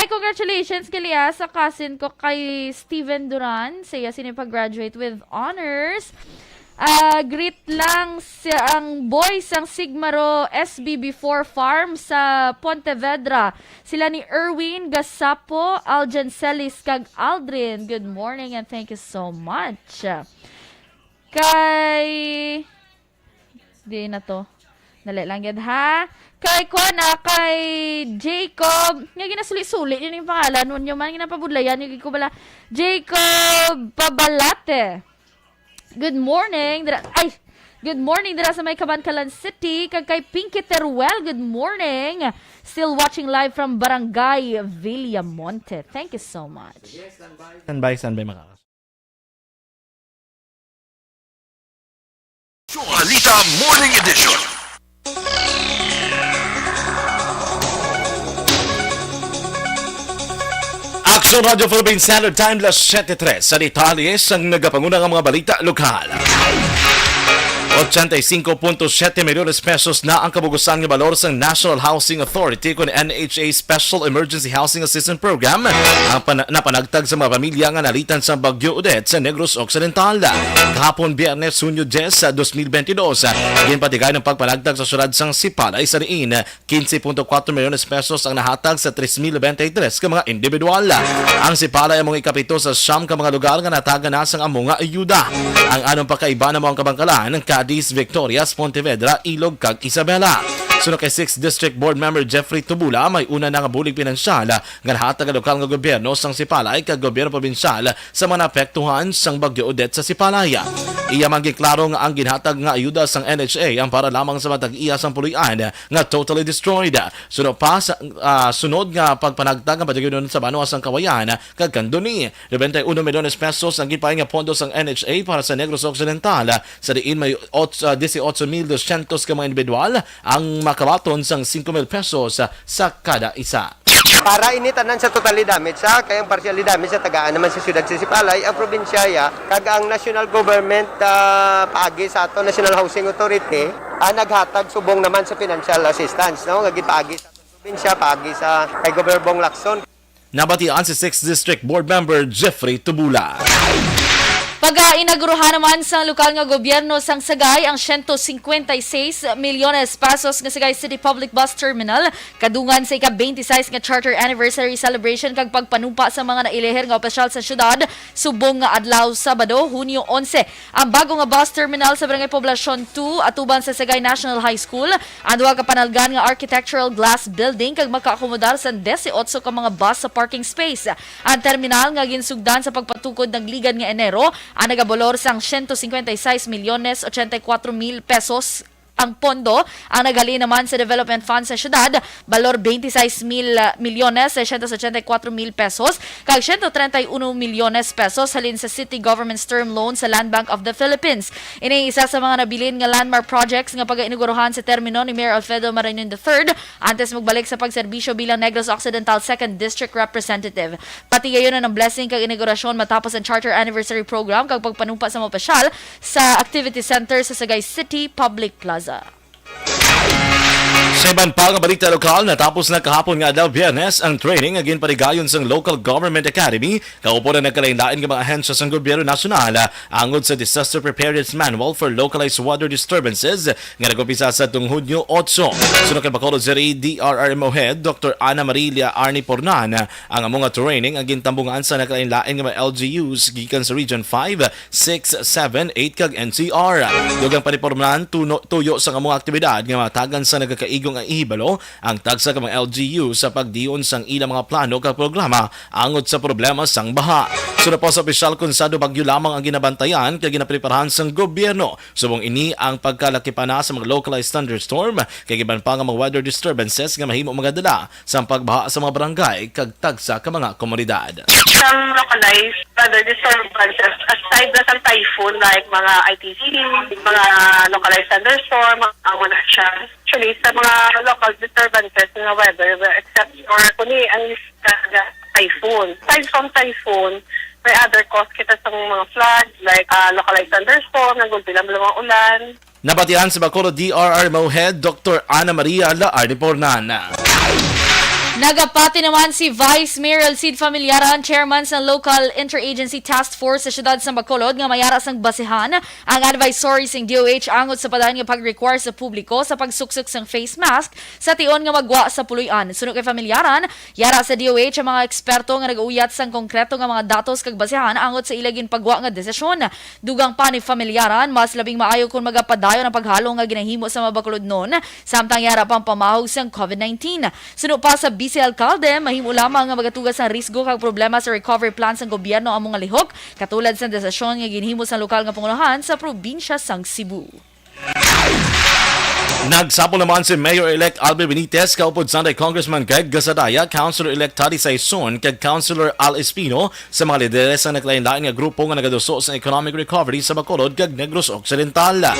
Congratulations Kalia sa cousin ko kay Steven Duran. Siya sinipag-graduate with honors. Greet lang ang boys ang Sigmaro SBB4 Farm sa Pontevedra. Sila ni Erwin Gasapo, Aljan Celis, kag Aldrin. Good morning and thank you so much. Di na to. Dali lang yan ha. Kay Jacob. Nga ginasuli-suli. Yun yung pangalan. Nun yung man ginapabudlayan. Yung bala. Jacob Pabalate. Good morning. Good morning dira sa may Kabankalan City. Kay Pinky Teruel. Good morning. Still watching live from Barangay Villamonte. Thank you so much. Standby makakas. Balita Morning Edition. Aksyon Radio Philippine Standard Time, las 7:03 sa detalye ang nagapangunang ang mga balita lokal. 85.7 milyones pesos na ang kabugusan ng balor sa National Housing Authority kung NHA Special Emergency Housing Assistance Program ang napanagtag sa mga pamilya nga nalitan sa Bagyo Odette sa Negros Occidental. Kahapon Biyernes, Hunyo 10 sa 2022, ginpatigay ng pagpanagtag sa syudad sang Sipalay sa Riin. 15.4 milyones pesos ang nahatag sa 3,023 ka mga individual. Ang Sipalay ang mga ikapito sa siyam ka mga lugar nga nataga na sang among nga ayuda. Ang anong pakaiba ng mga kabangkalan ng Cadiz, Victorias, Pontevedra, Ilog, kag Isabela. Sunod kay 6th District Board Member Jeffrey Tubula, may una na nga bulig pinansyal nga nahatag ang lokal nga gobyerno sang Sipalay kag gobyerno probinsyal sa mga naapektuhan sang Bagyo Odette sa Sipalay. Iya magiklaro nga ang ginhatag nga ayuda sang NHA ang para lamang sa matag-iya sang puloy-an nga totally destroyed. Sunod nga pagpanagtag nga patigyon sa Banwa sang Kawayan kag Kanduni. 91 milyones pesos ang ginpaay nga pondo sang NHA para sa Negros Occidental. Sa diin may 18,200 ka mga individual ang makabaton sang 5,000 pesos sa kada isa. Para initanan sa totally damage sa kayang partially damage sa tagaan naman sa siyudad sa Sipalay ang probinsyaya kag ang national government paagi sa ato National Housing Authority naghatag subong naman sa financial assistance no nga paagi sa probinsya paagi sa kay Governor Bong Lacson. Nabatian si 6th District Board Member Jeffrey Tubula. Pag-inauguruhan naman sa lokal nga gobyerno sang Sagay ang 156 milyones pesos nga Sagay City Public Bus Terminal kadungan sa ika-26 nga Charter Anniversary Celebration kag pagpanumpa sa mga naileher nga opisyal sa syudad subong nga adlaw Sabado, Hunyo 11. Ang bago nga bus terminal sa Barangay Poblacion 2 atuban sa Sagay National High School ang duha ka panalgan nga architectural glass building kag makaakomodar sa 18 ka mga bus sa parking space. Ang terminal nga ginsugdan sa pagpatukod ng ligan nga Enero ang nagabolor sang 156 milyones 84 mil pesos ang pondo ang nagali naman sa Development Fund sa syudad, balor 26 milyones 684 mil pesos, kag 131 milyones pesos halin sa City Government's term loan sa Land Bank of the Philippines. Ini isa sa mga nabilin nga landmark projects nga pag-inauguruhan sa termino ni Mayor Alfredo Marañon III antes magbalik sa pagserbisyo bilang Negros Occidental 2nd District Representative. Pati gayon na ng blessing kag inaugurasyon matapos ang Charter Anniversary Program kag pagpanumpa sa mga opisyal sa Activity Center sa Sagay City Public Plaza. Sa iban pa nga balita lokal, natapos na kahapon nga adlaw Biyernes ang training agin parigayon sa Local Government Academy. Kaupo na nagkalain-lain ng mga ahensya sa gobyerno nasyonal angod sa Disaster Preparedness Manual for Localized Water Disturbances nga nag-umpisa sa Hunyo 8. Sunod kay Bacolod City DRRMO Head Dr. Ana Marilia Arni Pornan ang among training ang gintambungan sa nagkalain-lain ng mga LGUs gikan sa Region 5, 6, 7, 8 kag NCR. Dugang paniporman tuyo sa among aktibidad nga matagan sa nagkakaigong ang ihibalo ang tagsa ka mga LGU sa pagdiyon sang ilang mga plano kag programa angod sa problema sang baha. Sunod po sa opisyal konsado Bagyo lamang ang ginabantayan kag ginapreparahan sang gobyerno. Subong ini ang pagkalaki pa na sa mga localized thunderstorm kag iban pa nga mga weather disturbances nga mahimo magadala sa pagbaha sa mga barangay kag tagsa ka mga komunidad. Some localized weather disturbances aside na sa typhoon like mga ITC, mga localized thunderstorm, mga siya. Actually, sa mga local disturbances ng weather, except for kuni ang typhoon. Aside from typhoon, may other cause kita sa mga floods like localized thunderstorm, nagulbilang mga ulan. Nabatihan sa Bacolod DRRMO Head Dr. Ana Maria Laarni Pornan. Nagapati naman si Vice Mayor Alcide Familiaran, chairman sa Local Interagency Task Force sa siyudad sa Bacolod nga mayara sang basehan ang advisory sing DOH angot sa padayon nga pag-require sa publiko sa pagsuksok sang face mask sa tion nga magwa sa puluyan. Sunod kay Familiaran, yara sa DOH ang mga eksperto nga nag-uyat sang konkreto nga mga datos kag basehan angot sa ilagin pagwa nga desisyon. Dugang pa ni Familiaran, mas labing maayo kung magapadayon ang paghalo nga ginahimo sa mga Bacolod noon samtang yara pang pamahog sang COVID-19. Sunod pa sa Vice Alcalde, mahimo lamang nga magatugas ang risgo kag problema sa recovery plan sang gobyerno ang mga lihok, katulad sa desisyon nga ginhimo sa lokal nga pangunahan sa probinsya sang Cebu. Nagsapol naman si Mayor-elect Albert Benitez kaupod Sunday Congressman Greg Gasadaya, Councilor-elect Tati Saison kag Councilor Al Espino sa mga lideres ang naglain-lain nga grupo nga nagaduso sa economic recovery sa Bacolod kag Negros Occidental.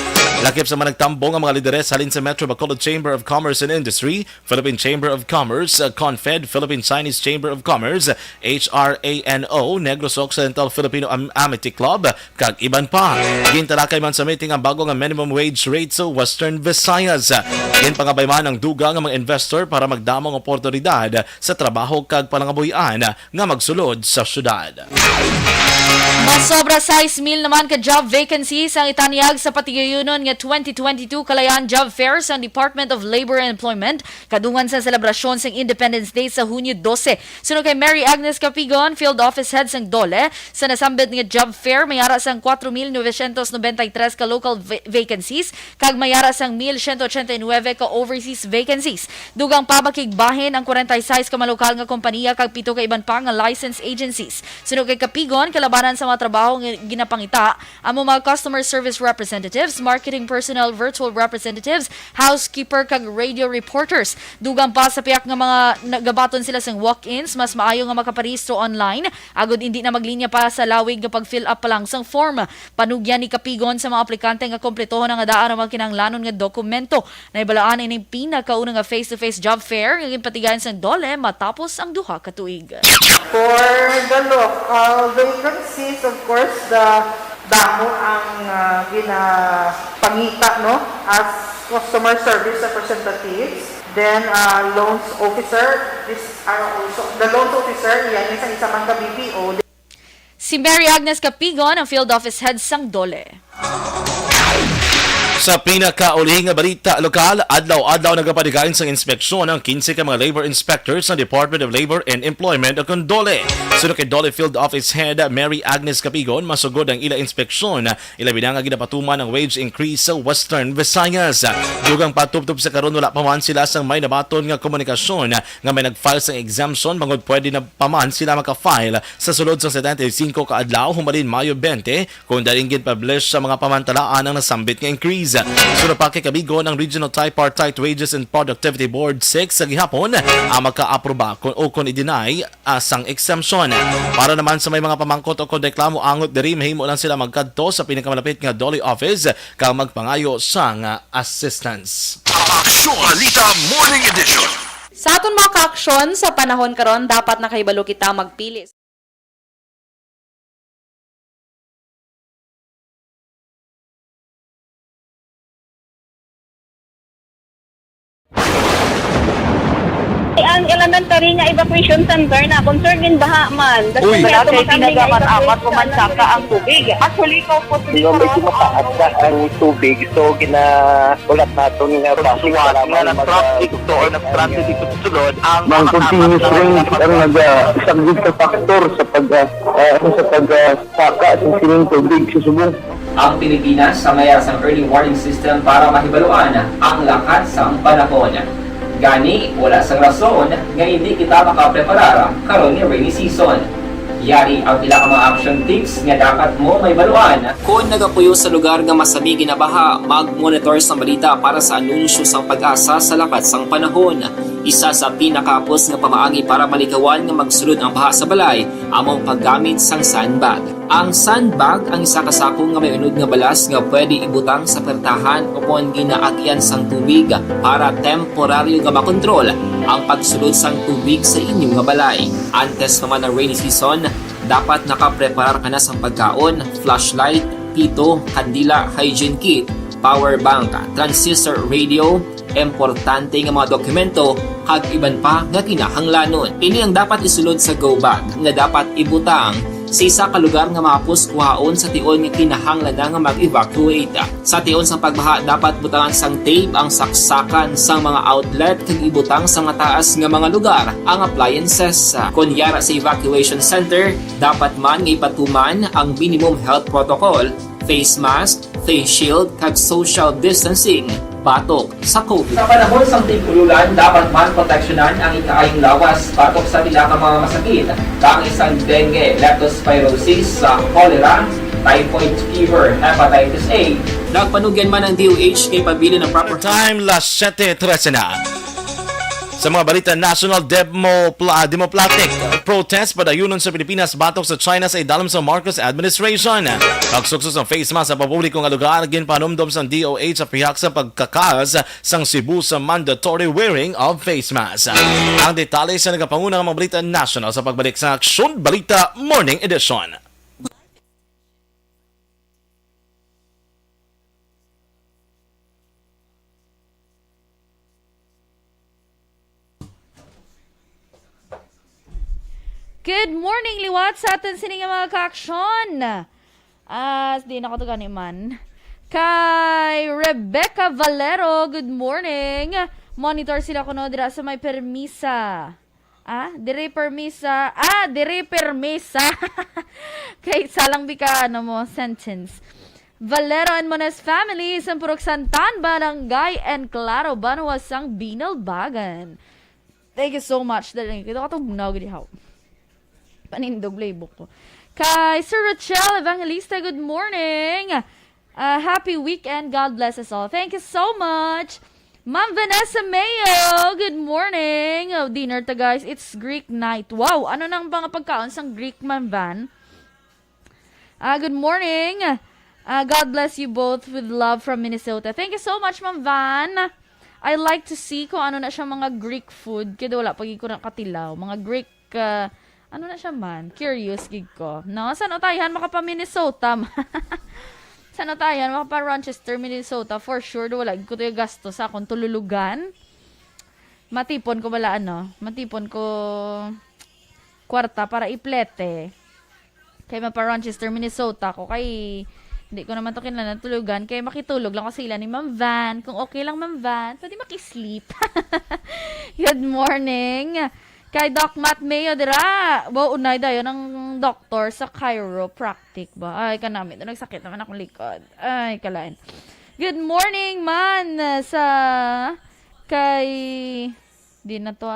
Lakip sa managtambong ang mga lideres halin sa Metro Bacolod Chamber of Commerce and Industry, Philippine Chamber of Commerce, CONFED, Philippine Chinese Chamber of Commerce, HRANO, Negros Occidental Filipino Amity Club kag iban pa. Gintalakay man sa meeting ang bago nga minimum wage rate sa Western Visayas. Yan pangabayman ang duga ng mga investor para magdamong oportunidad sa trabaho kag palangabuhian nga magsulod sa syudad. Masobra 6,000 naman ka job vacancies ang itaniyag sa patigayunon nga 2022 Kalayaan Job Fair sa Department of Labor and Employment kadungan sa selebrasyon sa Independence Day sa Hunyo 12. Sunod kay Mary Agnes Capigon, Field Office Head sang Dole, sa nasambit nga job fair mayara sang 4,993 ka local vacancies kag mayara sang 1,189 ka overseas vacancies. Dugang pabakigbahin ang 46 ka malokal nga kompanya kag 7 ka iban pa nga licensed agencies. Sunod kay Capigon, kalabanan sa mga trabaho nga ginapangita ang mga customer service representatives, marketing personnel, virtual representatives, housekeeper kag radio reporters. Dugang pa sa piyak nga mga nagabaton sila sang walk-ins, mas maayo nga makaparehistro online agud hindi na maglinya pa sa lawig nga pag-fill up pa lang sang form. Panugyan ni Capigon sa mga aplikante nga kompletohon ang daan ang mga kinahanglanon nga dokumento. Naibalaan ini pinakauna nga face-to-face job fair nga ginpatigayon sang Dole matapos ang duha ka tuig. For the local vacancies, of course, damo ang ginapangita, no, as customer service representatives. Then, loans officer, these are also, the loans officer, yan yung isa man ka BPO. Si Mary Agnes Capigon, ang field office head sang Dole. Sa pinakaulihing nga balita lokal, adlaw-adlaw nagapadigayon sa inspeksyon ang 15 ka mga labor inspectors ng Department of Labor and Employment o Dole. Sunod kay Dole Field Office Head Mary Agnes Capigon, masugod ang ila inspeksyon. Ilabi na nga ginapatuman ang wage increase sa Western Visayas. Dugang patubtob sa karon wala pa man sila sang may nabaton nga komunikasyon nga may nag-file sang exemption bangod pwede na pa man sila maka-file sa sulod sa 75 ka adlaw humalin Mayo 20 kung daling gin-publish sa mga pamantalaan ang nasambit nga increase. Sunod pa kay Cabigon ang Regional Tripartite Wages and Productivity Board 6 sa gihapon ang magka-aproba o kung i-deny asang exemption. Para naman sa may mga pamangkot o kung reklamo angot diri mahimo lang sila magkadto sa pinakamalapit nga Dole office kang magpangayo sang assistance. Aksyon Balita Morning Edition. Sa aton mga ka-aksyon, sa panahon karon dapat nakahibalo kita magpili. Ang elementary nga evacuation center na concern din baha man. Uy, kay pinagamat-amat kumansaka ang tubig. Actually, ko po Yung medyo mataas na ang tubig, so ginaulat natin nga Pagsuwat nga ng traffic to or nag-traffic dito sa sulod ang Mang continuous rain ang isang good factor sa pagsaka at sining tubig sa subong. Ang Pilipinas sa mayas ang early warning system para mahibaluan ang lakas ng panahon. Gani, wala sang rason nga hindi kita makapreparar karon ni rainy season. Yari ang pila ka mga action tips nga dapat mo may baluan. Kung nagapuyo sa lugar nga masabi ginabaha, mag-monitor sa balita para sa anunsyo sang pag-asa sa lakas sang panahon. Isa sa pinakapos nga pamaagi para malikawan nga magsulod ang baha sa balay, among paggamit sang sandbag. Ang sandbag ang isa kasakong nga may unod nga balas nga pwede ibutang sa pertahan upon ginaagyan sang tubig para temporaryo nga makontrol ang pagsulod sang tubig sa inyong nga balay. Antes naman ng rainy season, dapat nakapreparar ka na sang pagkaon, flashlight, pito, kandila, hygiene kit, power bank, transistor radio, importante nga mga dokumento kag iban pa nga kinahanglanon. Ini ang dapat isulod sa go bag nga dapat ibutang sa isa ka lugar nga mapus kuhaon sa tion nga kinahanglan nga mag-evacuate. Sa tion sa pagbaha dapat butangan sang tape ang saksakan sa mga outlet kag ibutang sa mataas nga mga lugar ang appliances. Kunyara sa evacuation center, dapat man nga ipatuman ang minimum health protocol, face mask, face shield kag social distancing batok sa COVID. Sa panahon sa tig-ululan, dapat man proteksyonan ang ikaayong lawas batok sa pila ka mga masakit. Kang isang dengue, leptospirosis, cholera, typhoid fever, hepatitis A. Nagpanugyan man ang DOH kay pabili ng proper Time, las 7:13 na. Sa mga balita, national democratic protest padayunon sa Pilipinas batok sa China sa idalam sa Marcos administration. Pagsuksos ng face mask sa papubliko nga lugar, ginpanumdom sa DOH sa pihak sa pagkakas sang Cebu sa mandatory wearing of face mask. Ang detalye sa nagapangunang mga balita national sa pagbalik sa Aksyon Balita Morning Edition. Good morning, liwat sa atin sining mga ka-aksyon. Di na ko ito man. Kay Rebecca Valero, good morning. Monitor sila kuno dira sa may permisa. Dire permisa. Dire permisa. Kay salang bika mo sentence. Valero and Mones family sa Purok Santan, Barangay and Claro, Banuasang Binalbagan. Thank you so much. Ito ka itong nagdihaw. Panindog playbook ko. Kay Sir Rachel Evangelista, good morning. Happy weekend. God bless us all. Thank you so much. Ma'am Vanessa Mayo, good morning. Dinner to guys. It's Greek night. Wow, ano nang mga pagkaon sang Greek, Ma'am Van? Good morning. God bless you both with love from Minnesota. Thank you so much, Ma'am Van. I like to see kung ano na siya mga Greek food. Kaya wala pag ko na katilaw. Mga Greek ano na siya man? Curious gig ko. No? Saan otayan? Makapa Minnesota. Saan otayan? Makapa Rochester, Minnesota. For sure, wala ko ito yung gasto sa akong tululugan. Matipon ko wala Matipon ko kwarta para iplete. Kaya mapa Rochester, Minnesota ko. Kay hindi ko naman ito kinala tulugan. Kaya makitulog lang ko sila ni Ma'am Van. Kung okay lang, Ma'am Van, pwede makisleep. Good morning. Kay Doc Matt Mayo dira. Wow, unay dayo ng doktor sa chiropractic ba? Ay, kanami. Nagsakit naman akong likod. Ay, kalain. Good morning, man. Sa kay di na to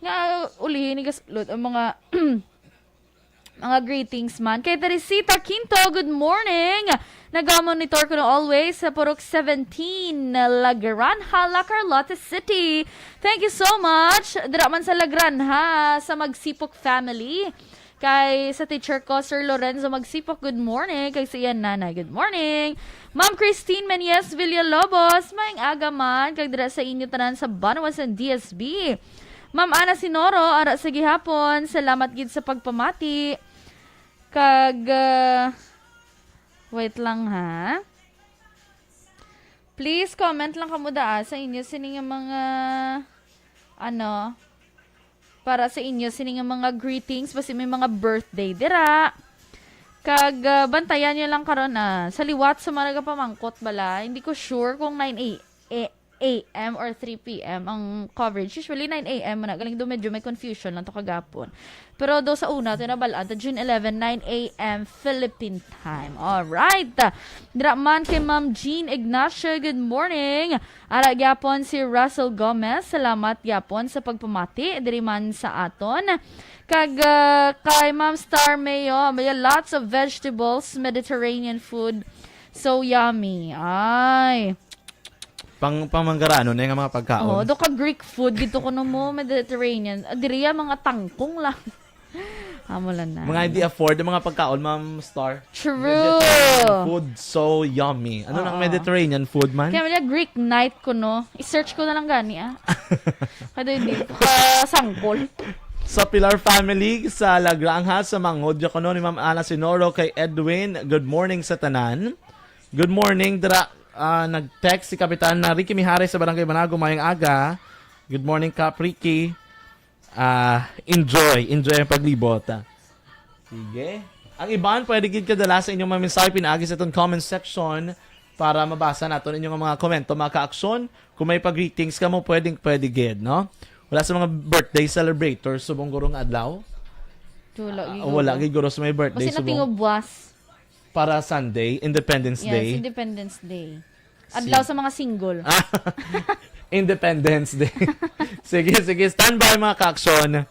nga ulihin ni gaslot ang mga mga greetings man. Kay Teresita Quinto, good morning. Nag-monitor ko na always sa Purok 17, La Granja, La Carlota City. Thank you so much. Dira man sa La Granja, sa Magsipok family. Kay sa teacher ko, Sir Lorenzo Magsipok, good morning. Kay sa iyan nanay, good morning. Ma'am Christine Menyes Villalobos, maing aga man. Kag dira sa inyo tanan sa Banuasan DSB. Ma'am Ana Sinoro, ara sa gihapon. Salamat gid sa pagpamati. Kag wait lang ha. Please comment lang kamo sa inyo sining mga para sa inyo sining mga greetings basta may mga birthday dira. Kag bantayan niyo lang karon sa liwat sa mga nagapamangkot bala. Hindi ko sure kung 9 a.m. or 3 p.m. ang coverage. Usually 9 a.m. na. Galing doon medyo may confusion lang to kagapon. Pero do sa una, ito nabalaan. June 11, 9 a.m. Philippine time. Alright. Dira man kay Ma'am Jean Ignacio. Good morning. Ara gyapon si Russell Gomez. Salamat gyapon sa pagpamati. Diri man sa aton. Kag kay Ma'am Star Mayo. May lots of vegetables. Mediterranean food. So yummy. Ay. Pamanggarano na yung mga pagkaon. Do ka Greek food dito ko no mo Mediterranean. Diriya mga tangkong lang. Amulan na. Mga hindi afford yung mga pagkaon, Ma'am Star. True. Mediterranean food so yummy. Ano nang Mediterranean food man? Kaya mga Greek night ko no. I-search ko na lang gani Kaya hindi ka sangkol. Sa Pilar family sa La Granja sa Manghodyo ko no ni Ma'am Ana Sinoro kay Edwin. Good morning sa tanan. Good morning dira. Nag-text si Kapitan na Ricky Mijares sa Barangay Banago mayang aga. Good morning, Capricky. Enjoy ang paglibot. Sige. Ang iban, pwede gid kadala sa inyong mga mensahe pinaagi sa itong comment section para mabasa natin inyong mga komento, mga ka-aksyon. Kung may pag-greetings ka mo, pwede gid, no? Wala sa mga birthday celebrators, subong gurong adlaw. Wala gid guro sa may birthday Basta nating buwas. Para Sunday, Independence Day. Yes, Independence Day. Adlaw sa mga single. Independence Day. Sige. Stand by, mga ka-aksyon.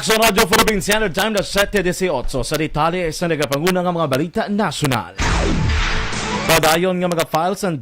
Aksyon Radio Philippine Standard Time na 7:18 sa detalye sa nagapanguna nga mga balita nasyonal. Padayon nga mga files ang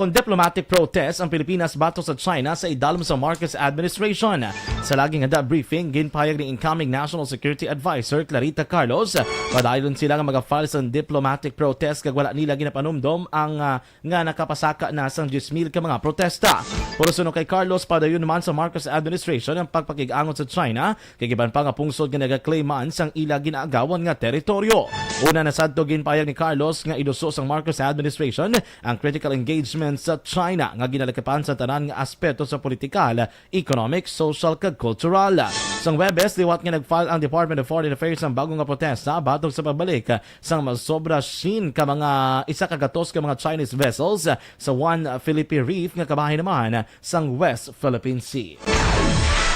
diplomatic protest ang Pilipinas batok sa China sa idalom sa Marcos administration. Sa laging handa briefing, ginpayag ni incoming National Security Advisor Clarita Carlos. Padayon sila nga mga files ang diplomatic protest kag wala nila ginapanumdom ang nga nakapasaka na sang 10,000 ka mga protesta. Puro suno kay Carlos, padayon naman sa Marcos administration ang pagpakig-angon sa China kay giban pa nga pungsod nga nagaclaiman sang ila ginaagawan nga teritoryo. Una na sadto ginpayag ni Carlos nga iduso sang Marcos administration ang critical engagement sa China nga ginalakapan sa tanan nga aspeto sa politikal, economic, social kag cultural. Sang Webes, liwat nga nagfile ang Department of Foreign Affairs ang bagong nga protesta batog sa pagbalik sang masobra shin ka mga isa kagatos ka mga Chinese vessels sa One Philippine Reef nga kabahin naman sang West Philippine Sea.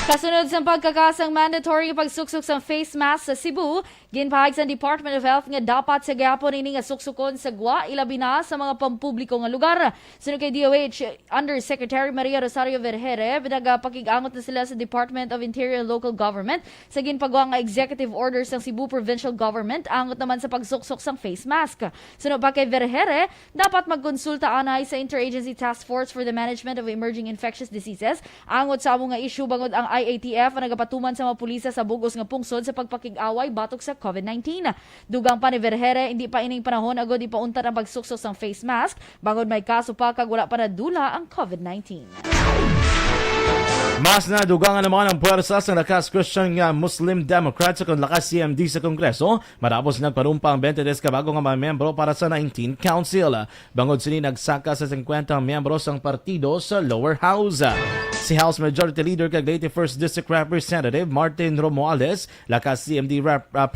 Kasunod sa pagkakasang mandatory pagsuksok sa face mask sa Cebu, ginpahag sa Department of Health nga dapat sa gapon ini nga suksukon sa gwa ilabi na sa mga pampubliko nga lugar. Sunod kay DOH Undersecretary Maria Rosario Vergere, pinagapakig-angot na sila sa Department of Interior and Local Government sa ginpagawa nga executive orders ng Cebu Provincial Government angot naman sa pagsuksok sa face mask. Sunod pa kay Vergere, dapat magkonsulta anay sa Interagency Task Force for the Management of Emerging Infectious Diseases angot sa among nga issue bangod ang IATF ang nagapatuman sa mga pulisa sa bugos nga pungsod sa pagpakig-away batok sa COVID-19. Dugang pa ni Vergere, hindi pa ining panahon agod ipaunta ang pagsuksok sa face mask bangod may kaso pa kag wala pa nadula ang COVID-19. Mas nadugangan naman ang puwersa sa lakas Christian nga Muslim Democrats sa lakas CMD sa Kongreso matapos nagparumpa ang 23 kabago nga mga miyembro para sa 19 Council. Bangod sini nagsaka sa 50 miyembro sang partido sa lower house. Si House Majority Leader kag Leyte 1st District Representative Martin Romualdez, lakas CMD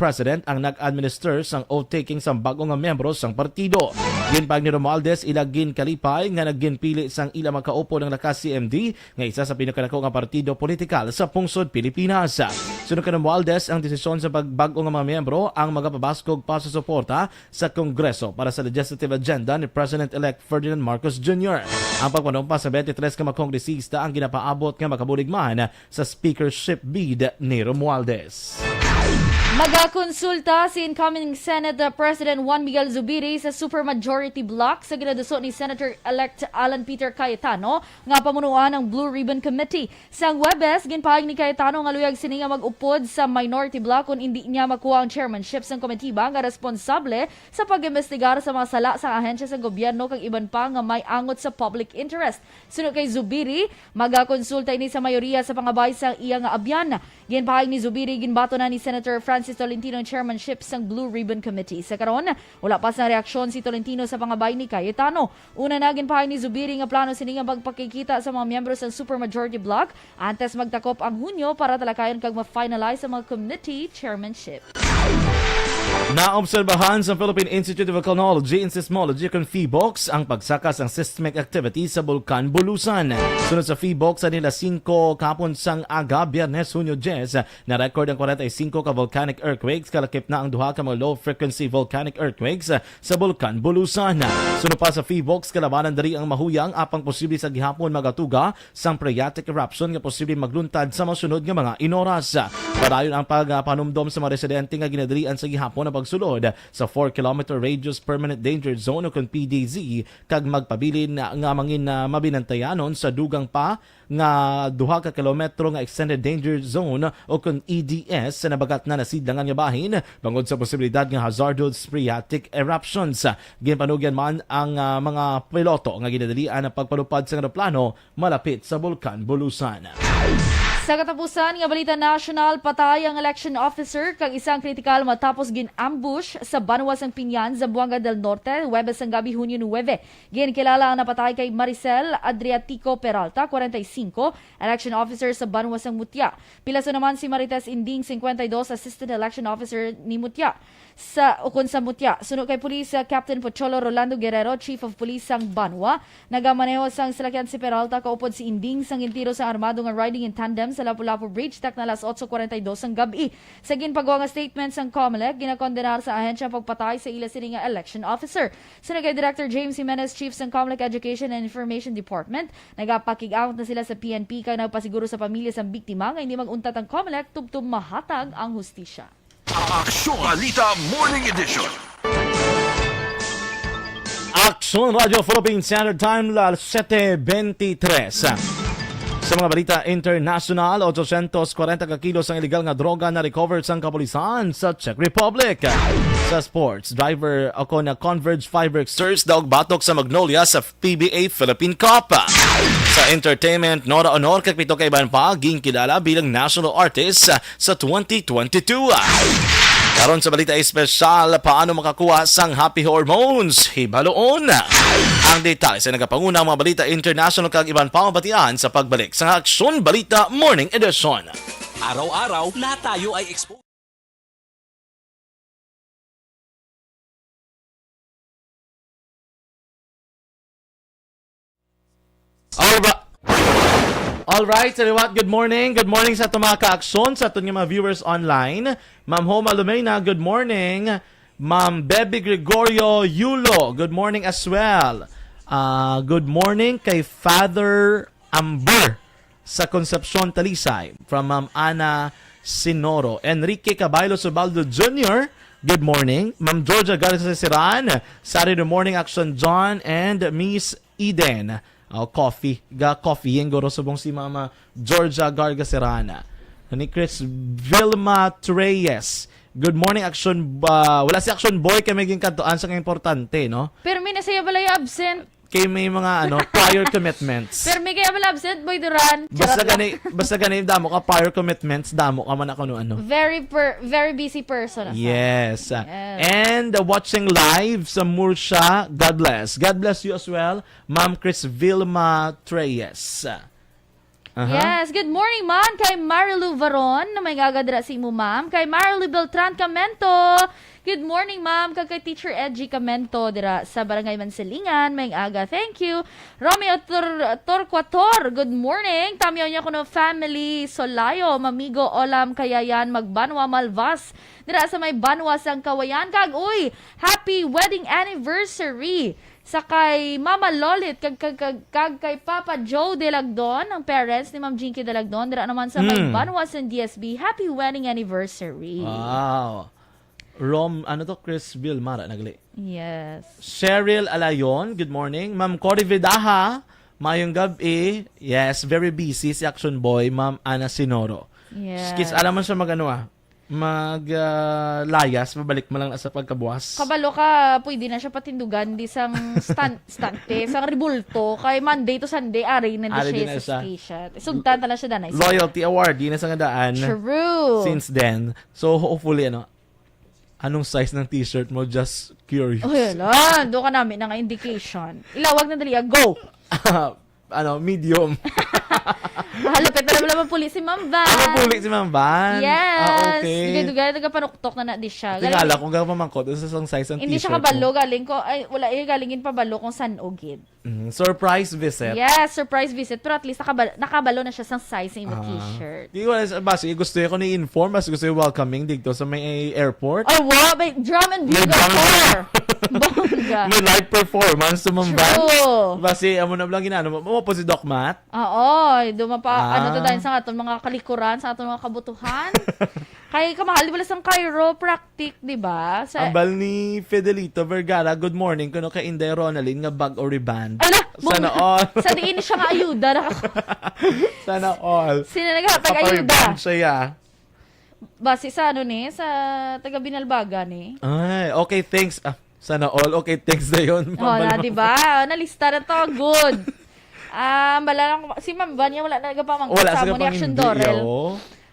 President ang nag-administer sang oath-taking sang bagong nga miyembro sang partido. Ginpag ni Romualdez ilagin kalipay nga nagginpili sang ila makaupo ng lakas CMD nga isa sa pinakaliko nga partido politikal sa pungsod Pilipinas. Sunod ka ng Romualdez ang desisyon sa pagbago nga mga miyembro ang magapabaskog pa sa suporta sa Kongreso para sa legislative agenda ni President-elect Ferdinand Marcos Jr. Ang pagpanumpa sa 23 ka mga kongresista ang ginapaabot nga makabuligman sa speakership bid ni Romualdez. Magakonsulta si incoming Senate President Juan Miguel Zubiri sa supermajority block sa ginaduso ni Senator-elect Alan Peter Cayetano nga pamunuan ng Blue Ribbon Committee. Sang Webes, ginpahag ni Cayetano nga luyag sini nga mag-upod sa minority block kung hindi niya makuha ang chairmanship sang komitiba nga responsable sa pag-imbestigar sa mga sala sa ahensya sa gobyerno kag iban pa nga may angot sa public interest. Sunod kay Zubiri, magakonsulta ini sa mayoriya sa pangabay sa iya nga abyan. Ginpahag ni Zubiri, ginbato na ni Senator Francis Tolentino ang chairmanship sang Blue Ribbon Committee. Sa karon, wala pa sa reaksyon si Tolentino sa pangabay ni Cayetano. Una na ginpahag ni Zubiri nga plano sini nga magpakikita sa mga miyembro sang supermajority block antes magtakop ang Hunyo para talakayan kag ma-finalize sa mga committee chairmanship. Naobserbahan sa Philippine Institute of Volcanology and Seismology kung PHIVOLCS ang pagsakas ng seismic activity sa Bulkan Bulusan. Sunod sa PHIVOLCS sa nila 5 kapon sang aga, Biyernes, Hunyo 10, na-record ang 45 ka volcanic earthquakes, kalakip na ang duha ka mga low-frequency volcanic earthquakes sa Bulkan Bulusan. Sunod pa sa PHIVOLCS, kalabanan dari ang mahuyang apang posible sa gihapon magatuga sang phreatic eruption nga posible magluntad sa masunod nga mga inoras. Padayon ang pagpanumdom sa mga residente nga ginadirian sa gihapon na pagsulod sa 4-kilometer radius permanent danger zone o kung PDZ kag magpabilin nga mangin na mabinantayanon sa dugang pa nga 2 ka kilometro nga extended danger zone o kung EDS sa nabagat na nasidlangan nga bahin bangod sa posibilidad nga hazardous phreatic eruptions. Ginpanugyan man ang mga piloto nga ginadalian ang pagpalupad sa eroplano malapit sa Bulkan Bulusan. Sa katapusan nga balita national, patay ang election officer kag isang kritikal matapos gin-ambush sa Banwas ng Pinyan, Zamboanga del Norte, Huwebes ang gabi, Hunyo 9. Ginkilala ang napatay kay Maricel Adriatico Peralta, 45, election officer sa Banwas ng Mutya. Pilaso naman si Marites Inding, 52, assistant election officer ni Mutya. Sa Mutya, sunod kay Police Captain Pocholo Rolando Guerrero, Chief of Police sang Banwa. Nagamaneho sang salakyan si Peralta, kaupod si Inding sang intiro sa armado nga riding in tandem sa Lapu-Lapu Bridge, tak na alas 8:42 ang gabi. Sa ginpagawa nga statement sang COMELEC, ginakondenar sa ahensya pagpatay sa ila sini nga election officer. Sunod kay Director James Jimenez, Chief sang COMELEC Education and Information Department, nagapakig-out na sila sa PNP kay nagpasiguro sa pamilya sang biktima nga hindi maguntat ang COMELEC tubtum mahatag ang hustisya. Aksyon Balita Morning Edition. Aksyon Radio Philippine Standard Time, 7:23. Sa mga balita international, 840 kilos ang illegal nga droga na recovered sa kapulisan sa Czech Republic. Sa sports, driver ako na Converge Fiberxers daog batok sa Magnolia sa PBA Philippine Cup. Sa entertainment, Nora Honor kakpito kay Iban pa, kilala bilang national artist sa 2022. Karon sa balita espesyal, paano makakuha sang happy hormones? Hibaloon! Ang detalye sa nagapangunang mga balita international kag iban pang batian sa pagbalik sa Aksyon Balita Morning Edition. Araw-araw, lahat tayo ay exposed. Alright, sariwat, good morning. Good morning sa itong mga ka-aksyon, sa itong mga viewers online. Ma'am Homa Lumena, good morning. Ma'am Bebe Gregorio Yulo, good morning as well. Good morning kay Father Amber sa Concepcion Talisay from Ma'am Ana Sinoro. Enrique Caballo Subaldo Jr., good morning. Ma'am Georgia Garza Siran, Saturday Morning Action John, and Miss Eden. Coffee yung goro subong si Mama Georgia Garga Serrana. Ni Chris Vilma Treyes. Good morning, Action. Wala si Action Boy kay maging kantoan sa importante, no? Pero may nasaya balay absent. Kay may mga prior commitments. Pero may kaya balay absent, Boy Duran. Basta gani damo ka prior commitments, damo ka man ako ano. Very busy person. Yes. And watching live sa Mursha, God bless. God bless you as well, Ma'am Chris Vilma Treyes. Yes, good morning man kay Marilu Varon na may gagadra si mo ma'am. Kay Marilu Beltran Camento. Good morning ma'am. Kay Teacher Edgy Camento dira sa Barangay Mansilingan. May aga, thank you. Romeo Torquator, good morning. Tamyo niya kuno family Solayo, mamigo olam kayayan magbanwa malvas. Dira sa may banwas ang kawayan. Kag uy, happy wedding anniversary sa kay Mama Lolit kag kay Papa Joe Delagdon, ang parents ni Ma'am Jinky Delagdon, dira naman sa may Banwas and DSB. Happy wedding anniversary. Wow. Chris Vilmara nagli. Yes. Cheryl Alayon, good morning. Ma'am Cory Vidaha, mayong gabi. Yes, very busy si Action Boy, Ma'am Ana Sinoro. Yes. Skis, alam mo siya maglayas, mabalik mo lang sa pagkabuas. Kabalo ka, pwede na siya patindugan di sang stante, sang ribulto, kay Monday to Sunday, ari na siya sa station. Sugtan tala siya danay. Loyalty award, di na sa daan. True. Since then. So, hopefully, anong size ng t-shirt mo? Just curious. Oh, yun. Doon ka namin ng indication. Ilawag na dali. Go! medium. Halapit na naman pulis si Ma'am Van. Pulik si Ma'am Van? Yes. Okay. Dugay nagapanuktok na di siya. Tingala kung gano'n mamangkot sa isang size ng t-shirt hindi siya kabalo, galing ko, ay, wala galingin pabalo kung saan ugid. Surprise visit. Yes, surprise visit. Pero at least nakabalo na siya sa size ng t-shirt. Di ko basi gusto ko ni-inform, mas gusto yung welcoming dito sa may airport. Oh, wow, may drum and bugle core. Bongga. May live performance sa Ma'am Van. True. Basi, amo na lang ginano mo po si Doc Matt. Oo, ano to dahil sa aton mga kalikuran, sa aton mga kabutuhan. Kay kamahal di ba sa chiropractic, di ba? Ambal ni Fidelito Vergara, good morning kuno kay Inday Ronaldin nga bag or riband. Sana all. Sa diin siya nga ayuda. Sana all. Sino naghatag ayuda? Siya. Base sa sa taga Binalbaga ni. Ay, okay, thanks. Sana all. Okay, thanks na yun. Na, di ba? Nalista na to. Good. Si Ma'am Vanya wala na nagapamangkot sa mo ni Aksyon Dorel.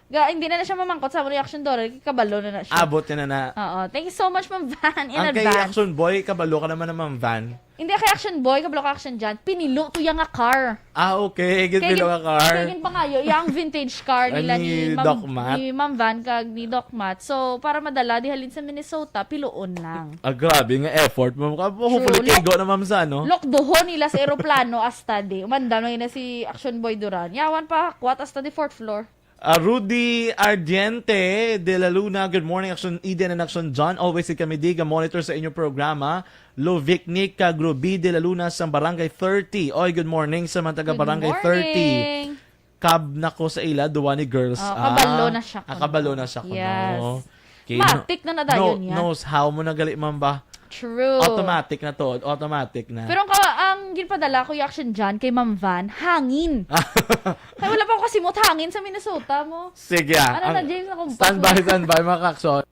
Hindi na siya mamangkot sa mo ni Aksyon Dorel. Kabalo na siya. Abot niya na. Oo. Thank you so much, Ma'am Van. In ang advance. kay Action Boy, kabalo ka naman ng Ma'am Van. Hindi kay Action Boy, kabalo ka Action Jan. Pinilo to yung nga car. Okay. Gipilo ka car. Kaya pangayo, yung vintage car nila ni Doc Matt. Ni Ma'am Van kag ni Doc Matt. So, para madala, di halin sa Minnesota, piloon lang. Grabe nga effort. Hopefully, kigo na Ma'am Sa, no? Lokdohon nila sa aeroplano hasta di. Umanda na si Action Boy Duran. Yawan pa, kwat hasta di 4th floor. Rudy Ardiente de la Luna, good morning Action Eden and Action John. Always kami diga monitor sa inyong programa. Lovicnic Groby de la Luna sa Barangay 30. Oy, good morning sa mga taga Barangay 30. Cab na ko sa ila, duwa ni girls. Kabalo na siya. Kabalo na siya. Yes. Okay, matik na dayon yan. Knows how mo nagali man ba? True. Automatic na to. Automatic na. Pero ang ginpadala ko yung Action dyan kay Ma'am Van, hangin. Ay, wala pa ako kasimot hangin sa Minnesota mo. Sige. Ano na, James? Standby, mga kakson.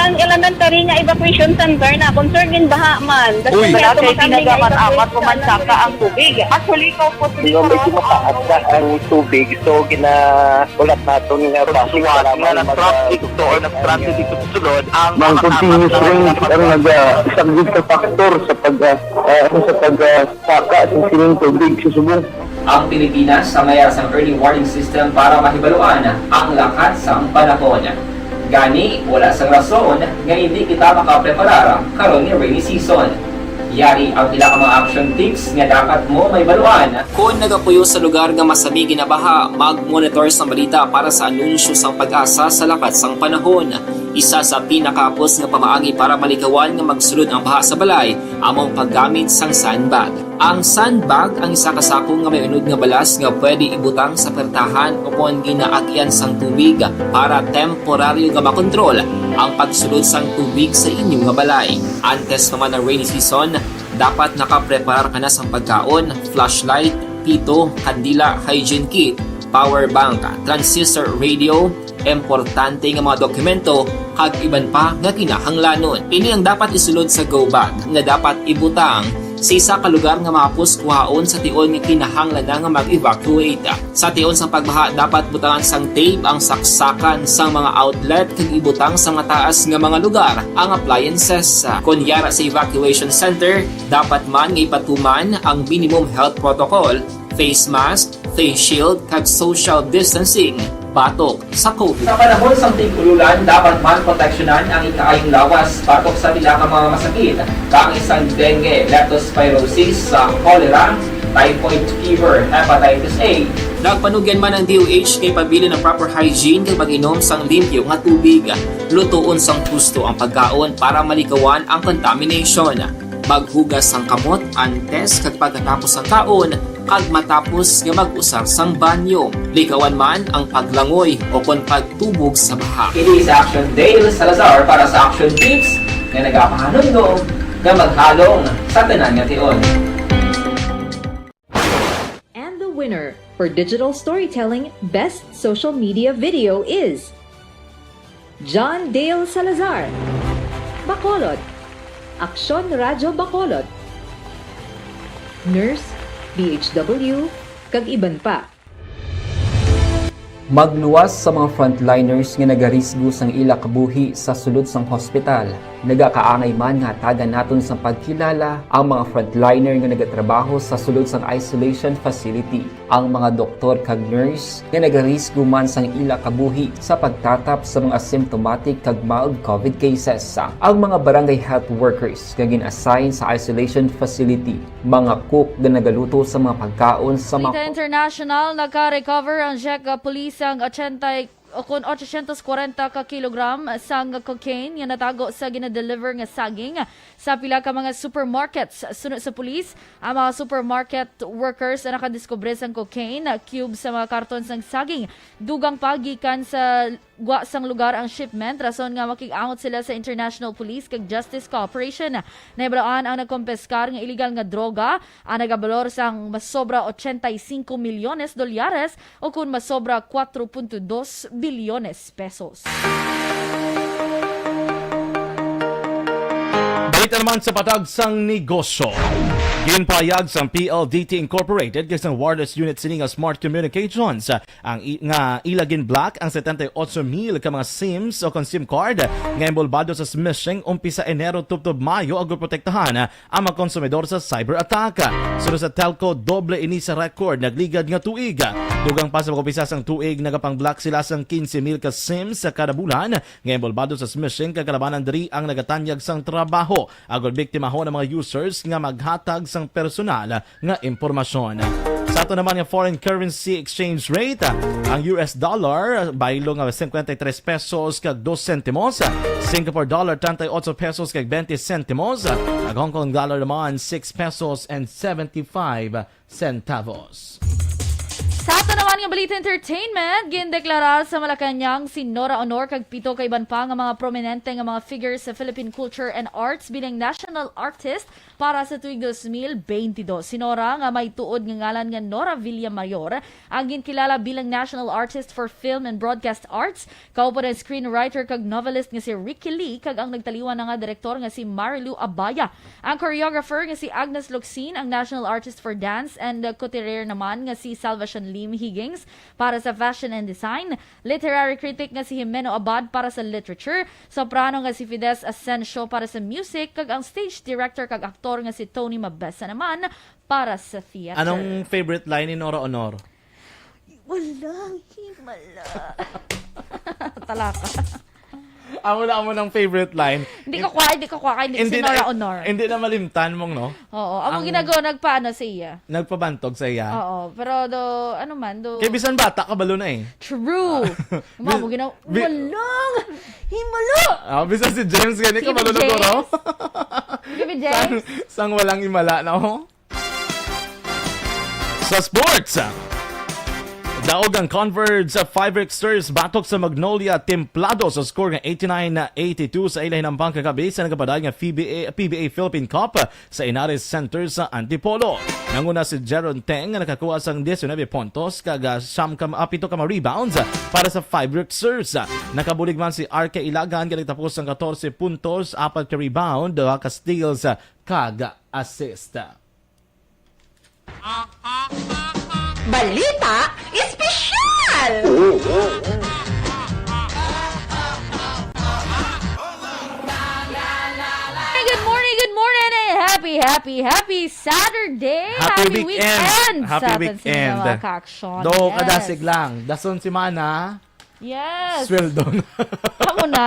Ang elementary nga evacuation center na concern din baha man. Uy, Dati pinagamat-amat pumansaka ang tubig. Actually, ikaw po medyo mataas na ang tubig. So, ulat natin nga basuhan nga ng traffic or nag-traffic dito sa sulod. Ang continuous rain ang isang dito factor sa pagsaka at sining tubig sa subong. Ang Pilipinas sa mayas ng early warning system para mahibaluan ang lakas ng panahon. Gani, wala sang rason nga hindi kita makapreparar karon ni rainy season. Yari ang pila ka mga action tips nga dapat mo may baluan. Kung nagapuyo sa lugar nga masabi ginabaha, mag-monitor sa balita para sa anunsyo sang pag-asa sa lakas sang panahon. Isa sa pinakapos nga pamaagi para malikawan nga magsulod ang baha sa balay, among paggamit sang sandbag. Ang sandbag ang isa kasakong nga may unod nga balas nga pwede ibutang sa pertahan o kung ginaagyan sang tubig para temporaryo nga makontrol ang pagsulod sang tubig sa inyong nga balay. Antes naman ng rainy season, dapat nakaprepare ka na sang pagkaon, flashlight, pito, kandila, hygiene kit, power bank, transistor radio, importante nga mga dokumento kag iban pa nga kinahanglanon. Ini ang dapat isulod sa go bag nga dapat ibutang sa isa ka lugar nga mapus kuhaon sa tion nga kinahanglan nga mag-evacuate. Sa tion sang pagbaha dapat butangan sang tape ang saksakan sang mga outlet kag ibutang sa mataas nga mga lugar ang appliances. Kunyara sa evacuation center, dapat man nga ipatuman ang minimum health protocol, face mask, face shield kag social distancing. Batok sa COVID. Sa panahon sa tig-ululan, dapat man proteksyonan ang ikaayong lawas batok sa pila ka mga masakit. Kang isang dengue, leptospirosis, cholera, typhoid fever, hepatitis A. Nagpanugyan man ang DOH kay pabili ng proper hygiene kay pag-inom sang limpyo nga tubig. Lutuon sang gusto ang pagkaon para malikawan ang contamination. Maghugas sang kamot antes kag pagkatapos ang kaon kag matapos nga mag-usar sang banyo. Likawan man ang paglangoy o kon pagtubog sa baha. Kini sa Action Dale Salazar para sa Action Tips nga nagapahanundo nga maghalong sa tanan nga tion. And the winner for Digital Storytelling Best Social Media Video is John Dale Salazar, Bacolod, Aksyon Radyo Bacolod, Nurse, BHW, kag iban pa. Magluwas sa mga frontliners nga nagarisgo sang ila kabuhi sa sulod sang hospital. Nagakaangay man nga tagan naton sa pagkilala ang mga frontliner nga nagatrabaho sa sulod sang isolation facility. Ang mga doktor kag nurse nga nagarisgo man sang ila kabuhi sa pagtatap sa mga asymptomatic kag mild COVID cases. Ang mga barangay health workers nga gin-assign sa isolation facility, mga cook nga nagaluto sa mga pagkaon sa Balita mga International, naka-recover ang Czech police ang 840 ka kilogram sang cocaine nga natago sa ginadeliver nga saging sa pila ka mga supermarkets. Sunod sa pulis, ang mga supermarket workers na nakadiskubre sang cocaine cube sa mga karton sang saging. Dugang pagikan sa gwa sang lugar ang shipment, rason nga makig-angot sila sa International Police kag Justice Cooperation. Naiblaan ang nagkompeskar nga illegal nga droga, ang nagabalor sang masobra 85 milyones dolyares o kung masobra 4.2 bilyones pesos. Balita naman sa patag sang negosyo. Ginpayag sang PLDT Incorporated kay sang wireless unit sini nga Smart Communications ang nga ilagin black ang 78,000 ka mga SIMs o kon SIM card nga involvado sa smishing umpisa Enero tubtob Mayo agud protektahan ang mga konsumidor sa cyber attack. Sunod sa telco, doble ini sa record nagligad nga tuig. Dugang pa sa pag-umpisa sang tuig nagapang black sila sang 15,000 ka SIMs sa kada bulan nga involvado sa smishing kag kalabanan diri ang nagatanyag sang trabaho agud biktima ho ng mga users nga maghatag sang personal nga impormasyon. Sa ato naman yung foreign currency exchange rate, ang US dollar baylo nga 53 pesos kag 2 sentimos, Singapore dollar 38 pesos kag 20 sentimos, ang Hong Kong dollar naman 6 pesos and 75 centavos. Sa ato naman nga Balita Entertainment, gindeklarar sa Malacanang si Nora Honor kag pito ka iban pa nga mga prominente nga mga figures sa Philippine culture and arts bilang national artist para sa tuig 2022. Si Nora nga may tuod nga ngalan nga Nora Villamayor ang ginkilala bilang national artist for film and broadcast arts. Kaupo ng screenwriter kag novelist nga si Ricky Lee kag ang nagtaliwan na nga direktor nga si Marilu Abaya. Ang choreographer nga si Agnes Locsin ang national artist for dance and couturier naman nga si Salvation Lim Higgins para sa fashion and design. Literary critic nga si Jimeno Abad para sa literature. Soprano nga si Fides Asensio para sa music kag ang stage director kag aktor nga si Tony Mabesa naman para sa theater. Anong favorite line ni Nora Honor? Walang himala. Talaka. Amo ng favorite line. Hindi ko kwa si Nora Honor. Hindi na malimtan mong, no? Oo. Ang ginagawa, nagpaano sa iya. Nagpabantog sa iya. Oo. Pero ano man, Kaya bisan bata, kabalo na eh. True. Mamo, walang himala. Bisan si James, ganyan Sige, kabalo na James. ko, no? Sige, James. Sang walang himala, no? Sa sports, daog ang Converge sa Fiverr-Xers batok sa Magnolia Templado sa score nga 89-82 sa ilahin ng pangkagabi sa nagapaday nga PBA Philippine Cup sa Inares Center sa Antipolo. Nanguna si Jeron Teng nga nakakuha sang 19 puntos kag 7 ka rebounds para sa Fiverr-Xers. Nakabulig man si RK Ilagan nga nagtapos ng 14 puntos, 4 ka rebound, 2 ka steals kag assist. Balita Espesyal! Good morning, and happy Saturday! Happy weekend! Happy Happy weekend! weekend! Sa mga ka-aksyon. Do Yes. kadasig lang. Dason si Mana. Yes! Sweldo na. Kamu na.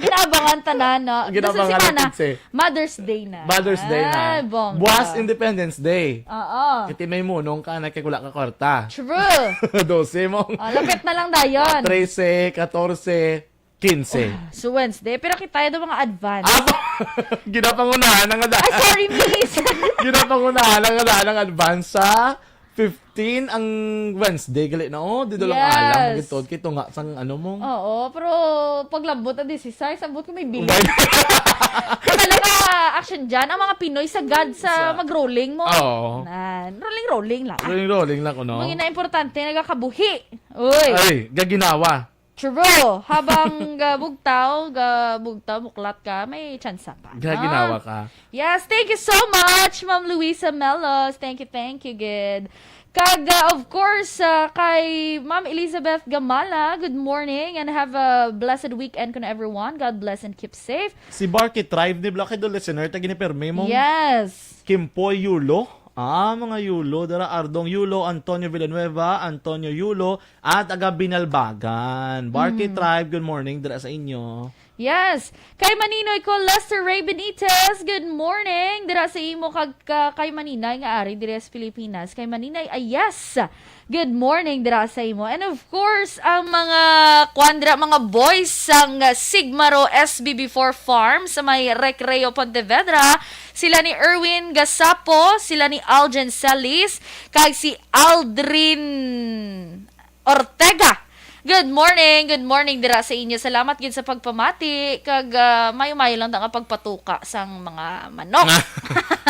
Ginabangan tanan, no? Ginabangan Gusto si Mana, natin si Mother's Day na. Mother's Day na. Ay, bongga. Buwas Independence Day. Oo. Kiti may munong ka na kikula ka korta. True. 12 mong. Lapit na lang dayon. 13, 14, 15. So Wednesday, pero kita yung mga advance. Ginapangunahan ng Ay, sorry, miss. Ginapangunahan ng advance sa 15 ang Wednesday gali na dito lang alam gitod kito nga sang ano mo. Oo, pero paglambot na 16, sabot ko may bill. Talaga action dyan ang mga Pinoy sa God sa mag-rolling mo. Oo. Rolling lang. Rolling lang ko no. Mga na importante nagakabuhi. Uy. Ay, gaginawa. True. Habang gabugtaw, muklat ka, may chance pa. Ginawa ka. Yes, thank you so much, Ma'am Luisa Melos. Thank you, good. Of course, kay Ma'am Elizabeth Gamala, good morning and have a blessed weekend con everyone. God bless and keep safe. Si Barky Tribe ni Black do listener tagi ni perme mo. Yes. Kimpoy Yulo. Mga Yulo, dara Ardong Yulo, Antonio Villanueva, Antonio Yulo, at aga Binalbagan. Barky Tribe, good morning dara sa inyo. Yes. Kay Maninoy ko, Lester Ray Benitez, good morning. Dira sa imo kay Maninay nga ari dira sa Pilipinas. Kay Maninay, yes. Good morning dira sa imo. And of course, ang mga boys sang Sigmaro SBB4 Farm sa may Recreo Pontevedra, sila ni Erwin Gasapo, sila ni Algen Salis, kay si Aldrin Ortega. Good morning dira sa inyo. Salamat gid sa pagpamati kag mayo-mayo lang nga pagpatuka sang mga manok.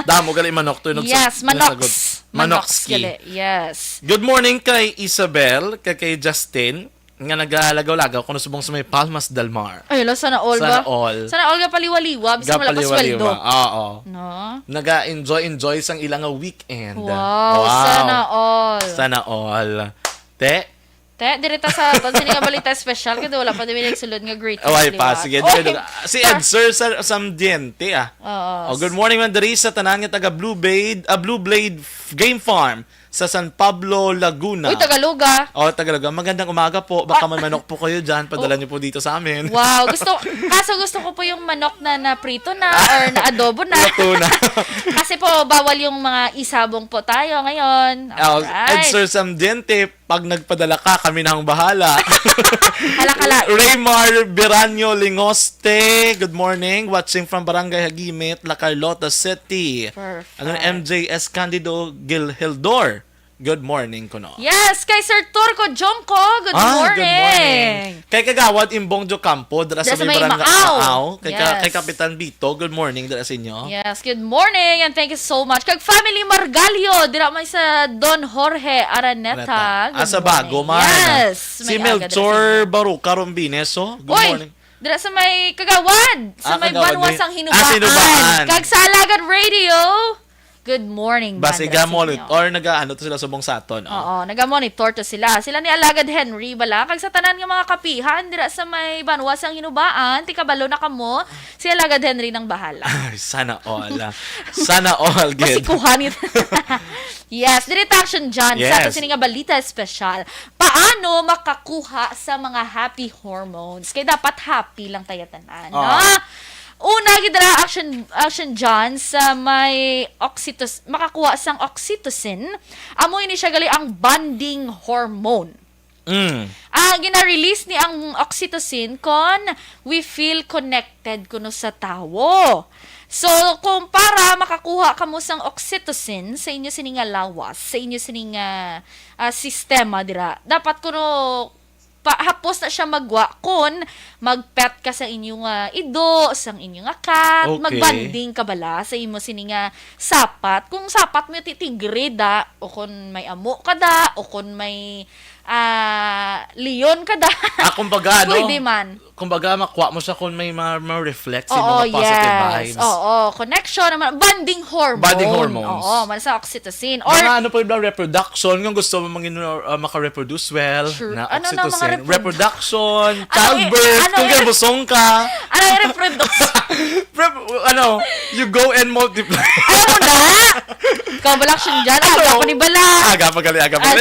Damo gali manok to. Yes, manoks gali. Yes. Good morning kay Isabel, kay Justin, nga nagalagaw-lagaw kuno subong sa may Palmas del Mar. Ay, sana all ba? Sana all ga paliwaliwa bisan wala pa sweldo. Oo. No? Naga-enjoy sang ilang weekend. Wow. Sana all. Direta sa sininga balita special kasi wala pa din nagsulod nga great. Pa, sige. Si Ed Sir sa Samdiente, good morning man diri sa tanan nga taga Blue Blade Game Farm sa San Pablo, Laguna. Uy, Tagaloga. Tagaloga. Magandang umaga po. Baka man manok po kayo dyan. Padala niyo po dito sa amin. Wow. Gusto ko po yung manok na prito na or na adobo na. Kasi po, bawal yung mga isabong po tayo ngayon. Ed Sir Samdiente, pag nagpadala ka, kami na ang bahala. Kala. Raymar Biranyo Lingoste, good morning. Watching from Barangay Hagimit, La Carlota City. Perfect. MJS Candido Gilhildor. Good morning kuno. Yes, kay Sir Turco Jomco, good morning. Kay Kagawad Imbong Jo Campo, dara sa may Barangay Maaw. Kay Kapitan Bito, good morning dara sa inyo. Yes, good morning and thank you so much. Kag Family Margalio, dira may sa Don Jorge Araneta. Sa bago man. Yes. Si Melchor Baruca Rombines, good morning. Dira sa may Kagawad, sa may Banwasang Hinubaan. Kag sa Alagad Radio. Good morning, Basiga monitor, nag-ano to sila subong saton. Oo, nag-monitor to sila. Sila ni Alagad Henry bala. Kag sa tanan nga mga kapihan, dira sa may Banwasang Hinubaan, tikabalo na kamo, si Alagad Henry nang bahala. Sana all. Sana all, good. Masikuhan ito. Yes, direct action dyan. Sa ato sininga balita special. Paano makakuha sa mga happy hormones? Kaya dapat happy lang tayo tanan. Una, gidara action dyan sa may makakuha sang oxytocin. Amo ini siya gali ang bonding hormone. Gina-release ni ang oxytocin kon we feel connected kuno sa tawo. So, kung para makakuha ka mo sang oxytocin sa inyo sininga lawas, sa inyo sininga sistema dira, dapat kuno hapos na siya magwa kung magpet ka sa inyong ido, sa inyong cat, magbanding ka bala sa imo sininga sapat. Kung sapat mo titigre da, o kung may amo ka da, o kung may leon ka da. Kumbaga, pwede man. Kumbaga, makuha mo siya kung may ma-reflect sa mga positive vibes. Connection naman. Bonding hormone. Bonding hormones. Man sa oxytocin. Or, ano po yung reproduction, kung gusto mo maka-reproduce well, na oxytocin. Reproduction, childbirth, kung gabusong ka. Ano yung reproduction? You go and multiply. Alam mo na? Ikaw ba laksyon dyan? Aga pa ni bala. Aga pa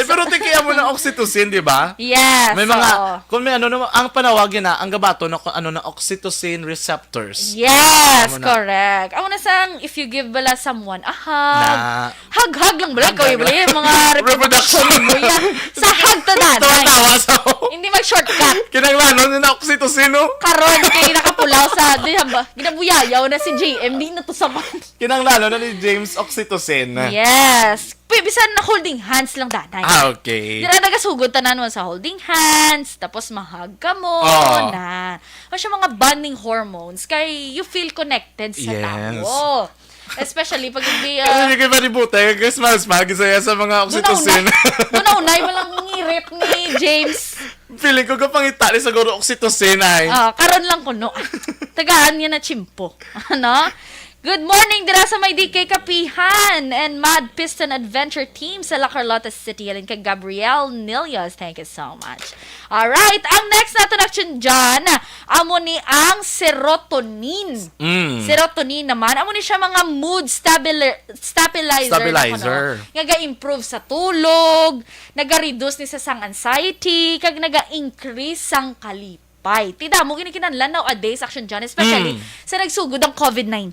pero tikiya mo ng oxytocin, di ba? Yes. May mga, kung may ang panawagin na, ang gabato na oxytocin receptors. Yes, correct. Ako na sang, if you give bala someone a hug, hug lang bala, ikaw yung mga reproduction mo yan. Sa hug to danay. Hindi mag-shortcut. Kinanglanon na oxytocin, no? Karon, kayo nakapulaw sa, ginabuyayaw na si JM, di na to saman. Kinanglanon na ni James oxytocin. Yes. Bisan na holding hands lang danay. Okay. Dira nagasugod tanan mo sa holding hands, tapos mahag ka mo na. O siya mga bonding hormones kay you feel connected sa tao. Especially pag hindi hindi kayo maributay, smile-smile, gisaya sa mga oxytocin. Doon na unay, walang ngirit ni James. Feeling ko kapangita ni siguro oxytocin ay. Karon lang kuno. Tagaan niya na chimpo. Ano? Good morning dira sa may DK Kapihan and Mad Piston Adventure Team sa La Carlota City. Alin kay Gabrielle Nilias. Thank you so much. Alright, ang next natin action dyan, amo ni ang serotonin. Serotonin naman, amo ni siya mga mood stabilizer. Naga-improve sa tulog, naga-reduce ni sa sang anxiety, kag naga-increase sang kalipay. Tidamo ginikinanlan nowadays action dyan, especially sa nagsugod ang COVID-19.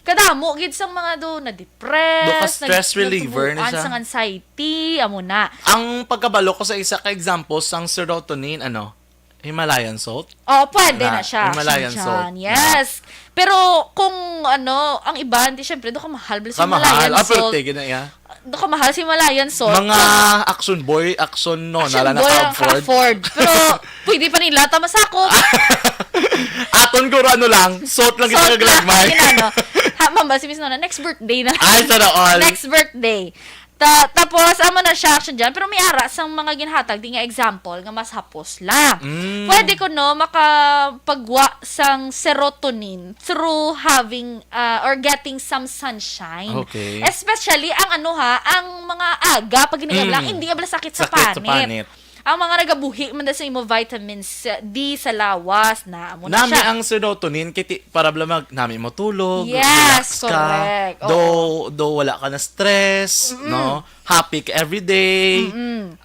Kadamo gid sang mga na-depress, stress reliever na siya. Sang anxiety, amo na. Ang pagkabalo ko sa isa ka example sang serotonin, Himalayan salt? Pwede na siya. Himalayan action salt. dyan. Yes. Pero kung ang iba, hindi syempre, doon ka mahal. Sa Himalayan salt. Pero na iya. Doon ka mahal sa Himalayan salt. Mga action boy, action no, action nala boy ang na-afford. afford. Pero pwede pa nila, tamasakop. Aton ko lang, salt lang kita kagalagmay. Mamba, si Miss Nona, next birthday na. Ay, sana all. Next birthday. Tapos, amo na siya action dyan. Pero may ara sang mga ginhatag, di nga example, nga mas hapos lang. Pwede ko makapagwa sang serotonin through having or getting some sunshine. Okay. Especially ang ang mga aga, pag ginagablang, hindi abla sakit sa panit. Ang mga nagabuhi man sa imo vitamins D sa lawas na amo na Nami siya. ang serotonin kiti para blamag nami mo tulog, Yes, relax correct. ka, do wala ka na stress, no? Happy ka every day.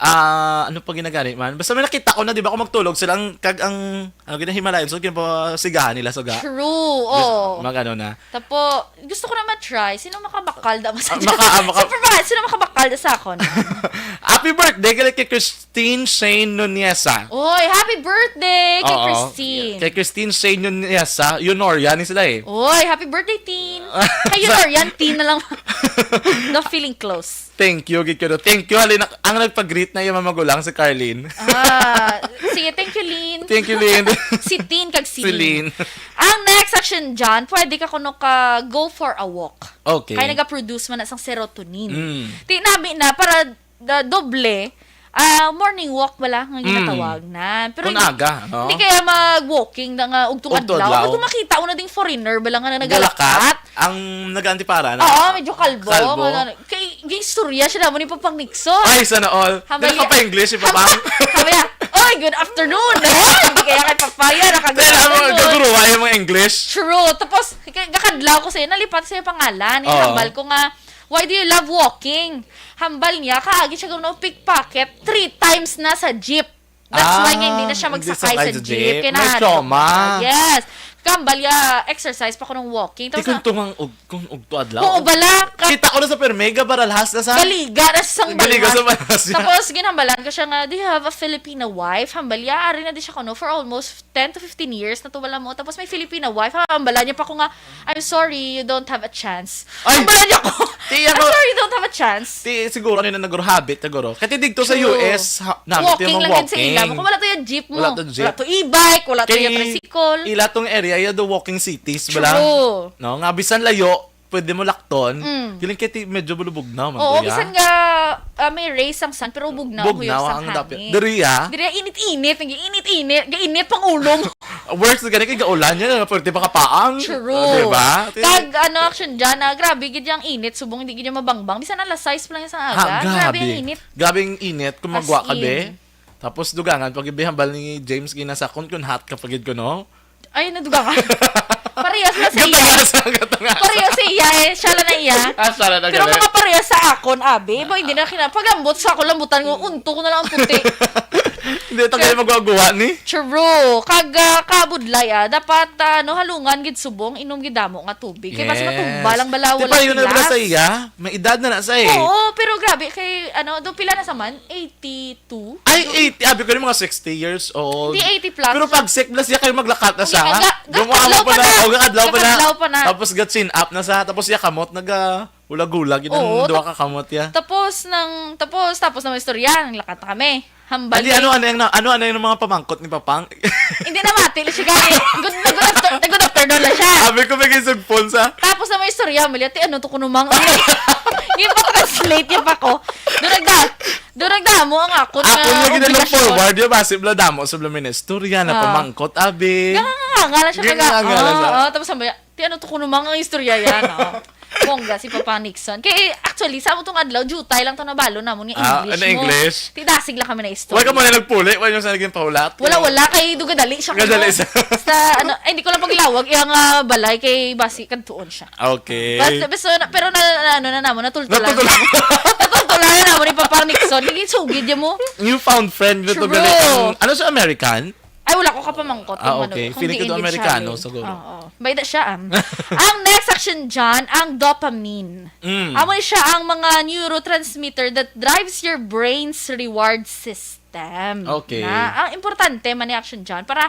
Ano pa ginagani man? Basta may nakita ko na, di ba, ako magtulog silang Himalayan so sigahan nila suga. True, Magano na. Tapos, gusto ko na ma-try. Sino makabakal da sa Sino makabakal da sa akon? Happy birthday kay Christine Shane Nuneza. Oy, happy birthday kay Oo. Christine. Kay Christine Shane Nuneza, Yunoria ni sila eh. Oy, happy birthday, teen. Kay Yunorian, teen na lang. No feeling close. Thank you, Gikyo. Thank you. Halina, ang nagpag-greet na yung magulang si Carlene. Sige, thank you, Lynn. Thank you, Lynn. Si Teen kag si Si Lynn. Ang next action dyan, pwede ka go for a walk. Okay. Kaya nag-produce man na sang serotonin. Tinabi na, para doble, morning walk wala nga ginatawag na. Pero Kung aga, no? hindi kaya mag-walking na nga ugtong adlaw. Kung makita una ding foreigner bala nga na nagalakat. Ang nag-antipara na. Oo, medyo kalbo. Kalbo. Kay istorya siya naman ni Papang Nixo. Ay, sana all. Dali ka pa English, Papang. Hamaya, oy, good afternoon. Hindi kaya kay Papaya, Dali mo, gaguruwa yung mga English. True. Tapos, kakadlaw ko sa'yo, nalipat sa'yo pangalan. Hambal ko nga, why do you love walking? Hambal niya, kaagi siya gawin pickpocket 3 times na sa jeep. That's why nga hindi na siya magsakay sa jeep. May trauma. Yes. Kambal ya, exercise pa ko ng walking. Di kung tungang ugto adlaw. Oo, bala. Kita ko na sa Permega, baralhas na sa... Galiga na sa Galiga sa balhas niya. Tapos, ginambalan ko siya nga, do you have a Filipina wife? Hambal ya, ari na di siya for almost 10 to 15 years na tuwala mo. Tapos may Filipina wife. Hambalan niya pa ko nga, I'm sorry, you don't have a chance. Hambalan niya ko, I'm sorry, you don't have a chance. Siguro, na nag-habit, siguro. Kaya digto sa US, walking lang yun sa ilam. Kung wala to yung jeep mo. Wala to jeep. Wala to e-bike, wala to yung tricycle. Ila tong area, the walking cities. True. Bala, no? Nga, bisan layo, pwede mo lakton. Kiling kiti medyo bulubog na. Oo, bisan nga, may race ang sun, pero bugnaw ang hangin. Diriya, init-init. Init pang ulo mo. works na ganit, kaya gaulan yan. Pwede ba kapaang? True. Diba? Kag, action dyan, grabe, gid yung init. Subong, hindi gid yung mabangbang. Bisan alas 6 pa lang yung aga. Grabe ang init. Grabe ang init. Kung magwa ka, As in. be. Tapos dugangan, pag ibihambal ni James ginasakon, kung hot ka pagid ko, no? Ay, nadugangan. Parehas na sa iya. Parehas sa iya eh. Siya lang na iya. Siya na Pero mga parehas sa akon, abi. Hindi na paglambot sa akon, lambutan ko, unto ko na lang ang puti. Hindi ito kayo magwagawa ni? True. Kabudlay dapat halungan gid subong, inom gid damo nga tubig. Kaya basta matumba lang balaw wala. Di pa yun na sa iya? May edad na sa iya. Oo, pero grabe. Kay, doon pila na sa man? 82? Ay, 80. Abi ko rin mga 60 years old. Hindi 80 plus. Pero pag sick plus siya kayo maglakat na siya. Gakadlaw pa na. Tapos gatsin up na sa. Tapos siya kamot ulag-ulag. Yun ang duwa ka kamot ya. Tapos na may istorya. Naglakat na kami. Hambal. Ano yung mga pamangkot ni Papang? Hindi na mati. Siya gani. Good afternoon na siya. Sabi ko may gisugpon sa. Tapos na may istorya. Mali, ano to kunumang. Hindi pa translate yung pa ko. Doon Doon nagdamo ang akon Ako nga ginalong obligasyon. forward, yung basib na damo sa Blaministorya na pamangkot, abi. Nganga siya Nganga siya. tapos sabi, ti ano to kuno mga istorya yan, Bongga si Papa Nixon. Kaya actually, sa mo tong adlaw, jutay lang to nabalo na mo ni English ano mo. English? Tidasig lang kami na istorya. Huwag ka muna nagpuli, huwag yung sa naging paulat. Wala, kay dugadali siya. Gadali siya. Sa, hindi ko lang paglawag, yung balay, kay basi, kantuon siya. Okay. Pero natultulan. Natultulan na namo ni Papa Nixon. Hindi sugid niya mo. Newfound friend na to True. galing. Ano siya, American? Ay, wala ko kapamangkot. Okay. Feeling ko to Amerikano, siguro. Oo. Bayda siya, Ang next action dyan, ang dopamine. Amo siya ang mga neurotransmitter that drives your brain's reward system. Okay. Ang importante man ni action dyan, para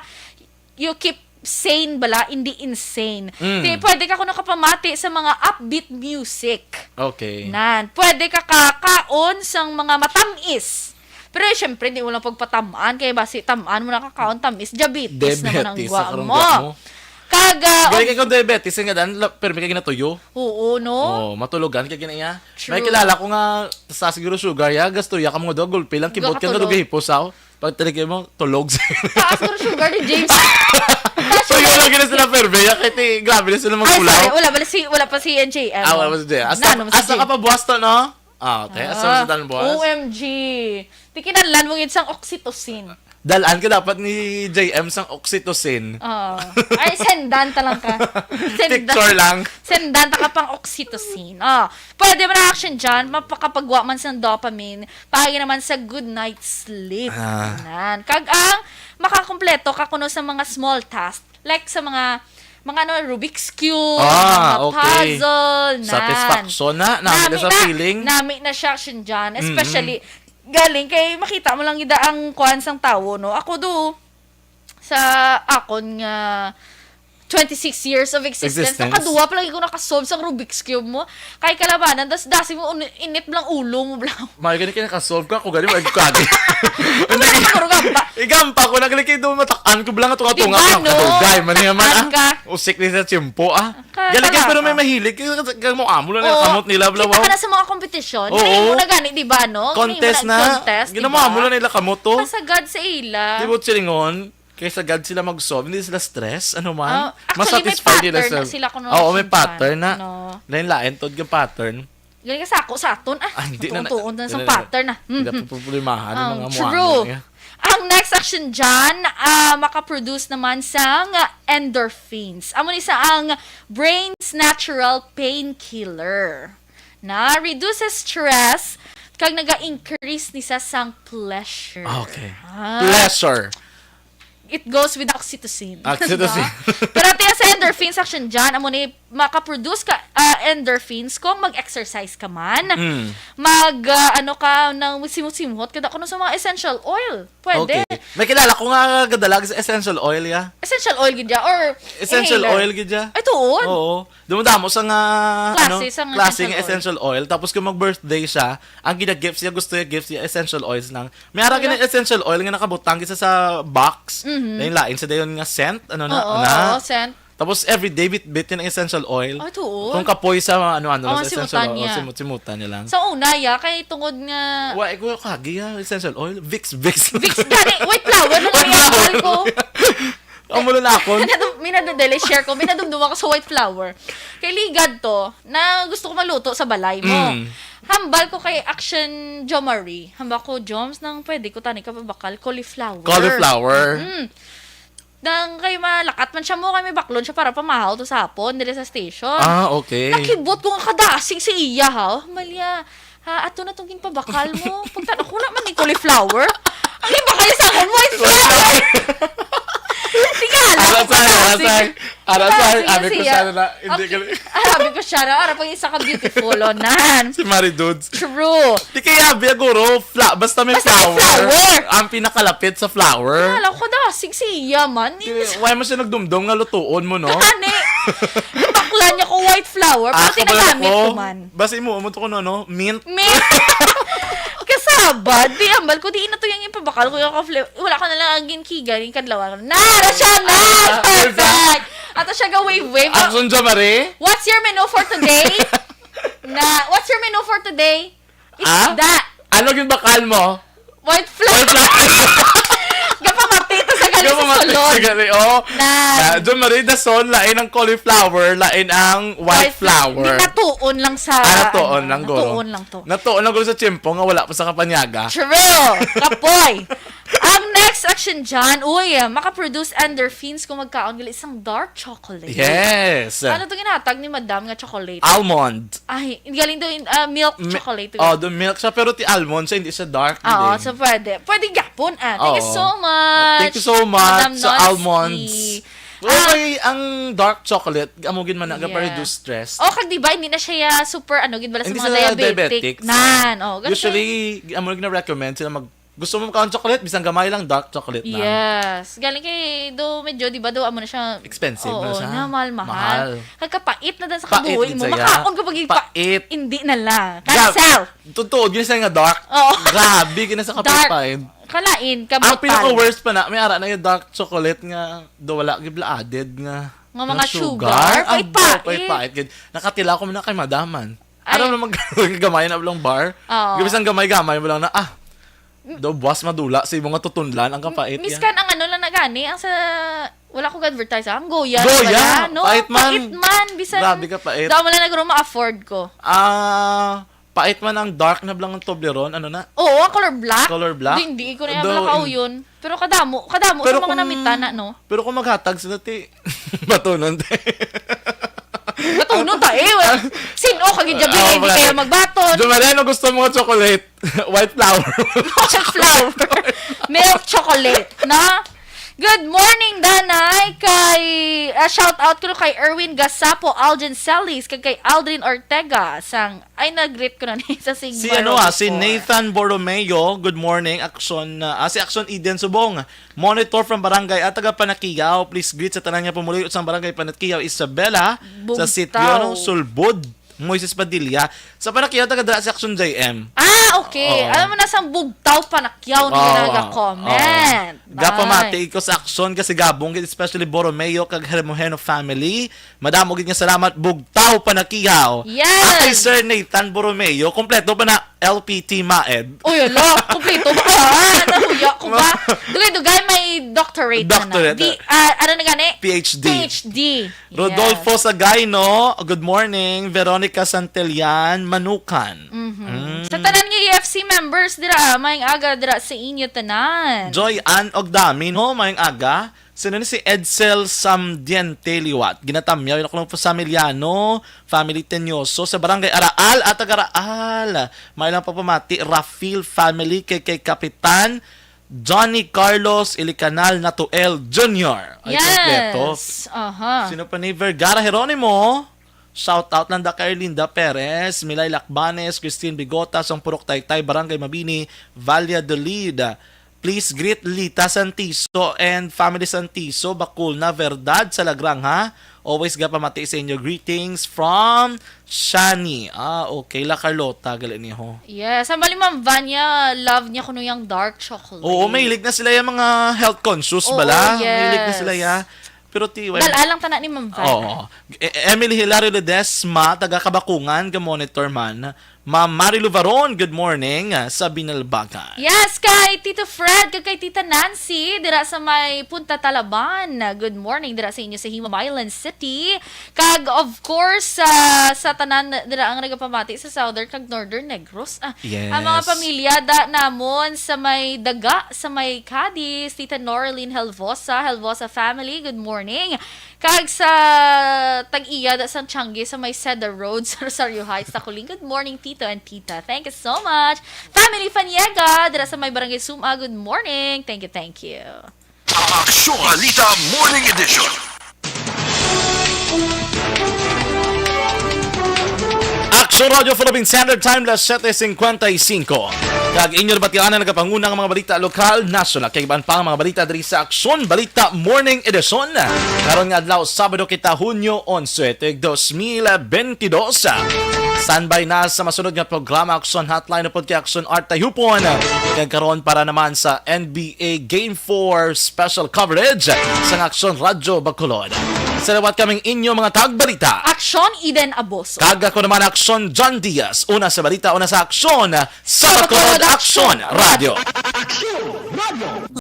you keep sane bala, hindi insane. Pwede ka kuno kapamati sa mga upbeat music. Okay. Pwede ka kakaon sang mga matamis. Pero syempre, hindi mo lang pagpatamaan. Kaya basi, tamaan mo na kakaon tamis. Diabetes naman ang guwa mo. Galing kayo diabetes, nga dan, pero may kayo natuyo. Oo, no? Matulugan kayo ginaya. True. May kilala ko nga, sa siguro sugar, gasto ya ka mga daw, gulpi lang, kibot ka na Katulog. hipos ako. Pag taligay mo, tulog sila. Taas ko sugar ni James. So yun lang gina sila perbeya, kaya grabe na sila Ay, magkulaw. sorry, wala pa si NJM. Wala pa si Jay. Asa ka pa buwas to, no? Okay, asa sa dan buwas. OMG. Di kinanlan mo yun sang oxytocin. Dalaan ka dapat ni JM sang oxytocin. Ay, sendan talang ka. Picture lang. Sendan ta ka pang oxytocin. Pwede man action dyan, mapakapagwa man sa dopamine, pahagi naman sa good night's sleep. Kag ang makakompleto ka kuno sa mga small tasks, like sa mga Rubik's Cube, mga okay. puzzle, Satisfaction na, namin sa feeling. Nami na siya action dyan, especially, galing kay makita mo lang ida ang kuhan sang tawo, no? Ako sa akon nga 26 years of existence. Nakaduwa pa lagi ko nakasolve sa Rubik's Cube mo. Kay kalabanan, das dasi mo init lang ulo mo blang. May ganun kayo nakasolve ka, kung ganun magkagi. Wala na magurugamba. Igampa ko, nagaling kayo doon matakan ko blang ito katunga Diba, ko. no? Katugay, maniyaman Usik ni sa tsimpo Galing kayo pero may mahilig. Kaya mo amo lang yung kamot nila. Kita ka na sa mga competition. Oo. Hindi mo na gani, diba, no? Contest na. Ginawa mo lang nila kamot to. Masagad sa ila. Di ba silingon? Kaysa God sila mag-solve, hindi sila stress, ano man. Actually, may pattern na sila kung may pattern na. Lain-lain, tod yung pattern. Galing ka sa aton. Hindi na. Tuon na sa pattern na. Hindi na pupulimahan ng mga true. muwano. Ang next action dyan, makaproduce naman sang endorphins. Amo ni sa ang brain's natural painkiller. Na reduces stress kag naga-increase ni sa sang pleasure. Okay. Pleasure. It goes with oxytocin. Oxytocin. Pero tiyan sa endorphins action dyan, amo ni makaproduce ka endorphins kung mag-exercise ka man, ng simut-simut, kada kuno sa mga essential oil. Pwede. Okay. May kilala ko nga gadalag sa essential oil, ya. Essential oil gidya or Essential inhaler. oil gidya. Ay, tuon. Oo. Dumudamo sa nga Klase nga essential oil. Tapos kung mag-birthday siya, ang gina-gift siya, gusto niya gift siya essential oils lang. May ara gina essential oil nga nakabutang gisa sa box. Dahil lain sa dayon nga scent, Oo, scent. Tapos everyday bit ng essential oil. Ay, tuon. Kung kapoy sa sa essential oil, niya. simutan niya lang. Sa una, kay tungod nga Wa ko kagi essential oil, Vicks. Vicks gani, white flower nung iyakal ko. Amo na ako. Minadadali, share ko, minadumduma ko sa white flower. Kay ligad to, na gusto ko maluto sa balay mo. Hambal ko kay Aksyon Jo Marie. Hambal ko, Joms, nang pwede ko tani ka pabakal, cauliflower. Nang kayo malakat man siya mo, kay may baklon siya para pamahaw to sa hapon, dili sa station. Okay. Nakibot ko nga kadasig si iya, ha? Malya, ato na itong ginpabakal mo. Pagtanong ko naman ni cauliflower. Ang iba kayo sa akong white flower. Arabi ko siya na, hindi ka Arabi ko siya na, pag isa ka beautiful, nan. si Maridudes. True. Di kaya, guro, basta may flower. Ang pinakalapit sa flower. Alam ko da, siya man. Why mo siya nagdumdum nga lutuon mo, no? Hani. Bakla niya ko white flower, pero tinagamit ko man. Basta mo ko no? Mint. Kasabad, di ambal ko, di ina to yung ipabakal ko yung wala ka na lang agin kigan, yung kadlawan. Nara siya na! Perfect! Ato siya ga wave. Aksyon Jo Marie? What's your menu for today? What's your menu for today? Isda. Ano yung bakal mo? White flower. Gapamati to sa gali sa sulod. Oh. Na. Doon marida son, lain ang cauliflower, lain ang white flower. Di natuon lang sa... Natuon lang guro. Natuon lang to. Natuon lang guro sa tiyempo nga wala pa sa kapanyaga. True! Kapoy! Ang next action dyan, makaproduce endorphins kung magkaon gali isang dark chocolate. Yes! Ano to ginatag ni Madam nga chocolate? Almond. Ay, galing to milk chocolate. The milk siya, pero ti almond siya, hindi siya dark. Oo, so pwede. Pwede yapon, Thank you so much. Thank you so much Madam sa Nancy. almonds. Okay, ang dark chocolate, amugin man na reduce stress. Kag di ba, hindi na siya super, gid bala sa Hindi mga sila diabetic. diabetics. Ganun Usually, amugin na recommend sila gusto mo makaon chocolate, bisang gamay lang, dark chocolate na. Yes. Galing kay, medyo, di ba, amo na siya. Expensive oo, na siya. Na, mahal. Kagkapait na din sa Pait kabuhay din mo. saya. Makaon kapag Pait. hindi na lang. Cancel! Totoo, gina siya nga dark. Oo. Grabe, gina sa Dark. kapit-pain. Kalain, Ang kabutal. pinaka-worst pa na, may ara na yung dark chocolate nga, wala gibla added nga. Nga mga sugar. Pait-pait. Nakatila ko na kay madaman. Ay. Ano naman gamay na lang bar? Oo. Gabis ang gamay-gamay mo lang na, daw buwas madula sa mga tutunlan ang kapait yan. Miskan ang lang na gani, ang sa, wala ko advertise ang Goya. Goya? No? Pait man. Pait man. Bisan, Grabe ka pait. daw mo lang nagro ma-afford ko. Pait man ang dark na blang ng Toblerone, ano na? Oo, ang color black. Color black? Hindi ko na Though, yung kao yun. Pero kadamo Pero sa mga kung- namitana, no? Pero kung maghatag sila, batunon te. Matuno ta Sino kagigabi hindi kayo magbaton. Jumareno gusto mo chocolate. White flower. White flower. Milk chocolate, na? Good morning, Danay. Kay, shout out ko kay Erwin Gasapo, Alden Celis, kay Aldrin Ortega. Ay, nag-greet ko na sa Sigma. Si Nathan Borromeo, good morning. Aksyon, si Aksyon Eden Subong. Monitor from Barangay at taga Panakiyaw. Please greet sa tanan niya pumuli sa Barangay Panakiyaw, Isabela, sa Bugtaw. sitio Sulbud, Moises Padilla. Sa Panakiyaw, taga dra si Aksyon JM. Okay. Oo. Alam mo na, sang bugtaw panakyaw na nag-comment. Gapamati ko sa Aksyon kasi gabong, especially Borromeo, kag Hermoheno family. Madamo gid nga salamat, bugtaw panakiyaw. Yes! Kay Sir Nathan Borromeo, kompleto pa na LPT Maed. Uy, ala, kumplito ba? Nahuya ko ba? Dugay, may doctorate na. Ano na gani? PhD. Rodolfo Sagayno, good morning. Veronica Santellan, Manukan. Sa tanan nga UFC members, dira, may aga dira sa inyo tanan. Joy Ann Ogdamin, mayong aga. Sino ni si Edsel Samdiente Liwat. Ginatamyaw yung ako ng Samiliano, family Tenyoso, sa barangay Araal at Tagaraal. May lang papamati, Rafael family kay Kapitan Johnny Carlos Ilicanal Natuel Jr. Ay, kompleto. Sino pa ni Vergara Jeronimo? Shout out lang da kay Linda Perez, Milay Lakbanes, Christine Bigota, Sang Purok Taytay, Barangay Mabini, Valladolid. Please greet Lita Santiso and family Santiso, Bakul na Verdad sa Lagrang, Always gapamati sa inyo. Greetings from Shani. Okay. La Carlota, gali niyo. Yes. Ang bali Ma'am Vanya, love niya kuno yung dark chocolate. Oo, mahilig na sila yung mga health conscious bala. Yes. Mahilig na sila ya. Pero dalalang tanan ni Ma'am Vanya. Oo. Emily Hilario Ledesma, taga Kabakungan, ga-monitor man. Ma'am Marilu Varon, good morning sa Binalbagan. Yes, kay Tito Fred, kay Tita Nancy, dira sa may Punta Talaban. Good morning, dira sa inyo sa Himamaylan City. Kag, of course, sa tanan, dira ang nagapamati sa Southern kag Northern Negros. Yes. Ang mga pamilya namon sa may Daga, sa may Cadiz, Tita Norlene Helvosa family, good morning. Kag sa Tag-iya sa Changi, sa may Cedar Road, sa Rosario Heights, Takuling, good morning, Tito and Tita. Thank you so much. Family Faniega, dira sa may Barangay Suma, good morning. Thank you. Aksyon Balita Morning Edition. Aksyon Radio Philippine Standard Time, las 7:55. Kag inyo batianan nagapangunang mga balita lokal, national, kay iban pa ang mga balita diri sa Aksyon Balita Morning Edition. Karon nga adlaw Sabado kita Hunyo 11, 2022. Standby na sa masunod nga programa Aksyon Hotline upod kay Aksyon Art Tayupon. Nagkaroon para naman sa NBA Game 4 special coverage sa Aksyon Radyo Bacolod. Salawat kaming inyo mga tagbalita. Aksyon Eden Aboso. Kaga ko naman Aksyon John Diaz. Una sa balita, una sa Aksyon sa Bacolod Aksyon Radio.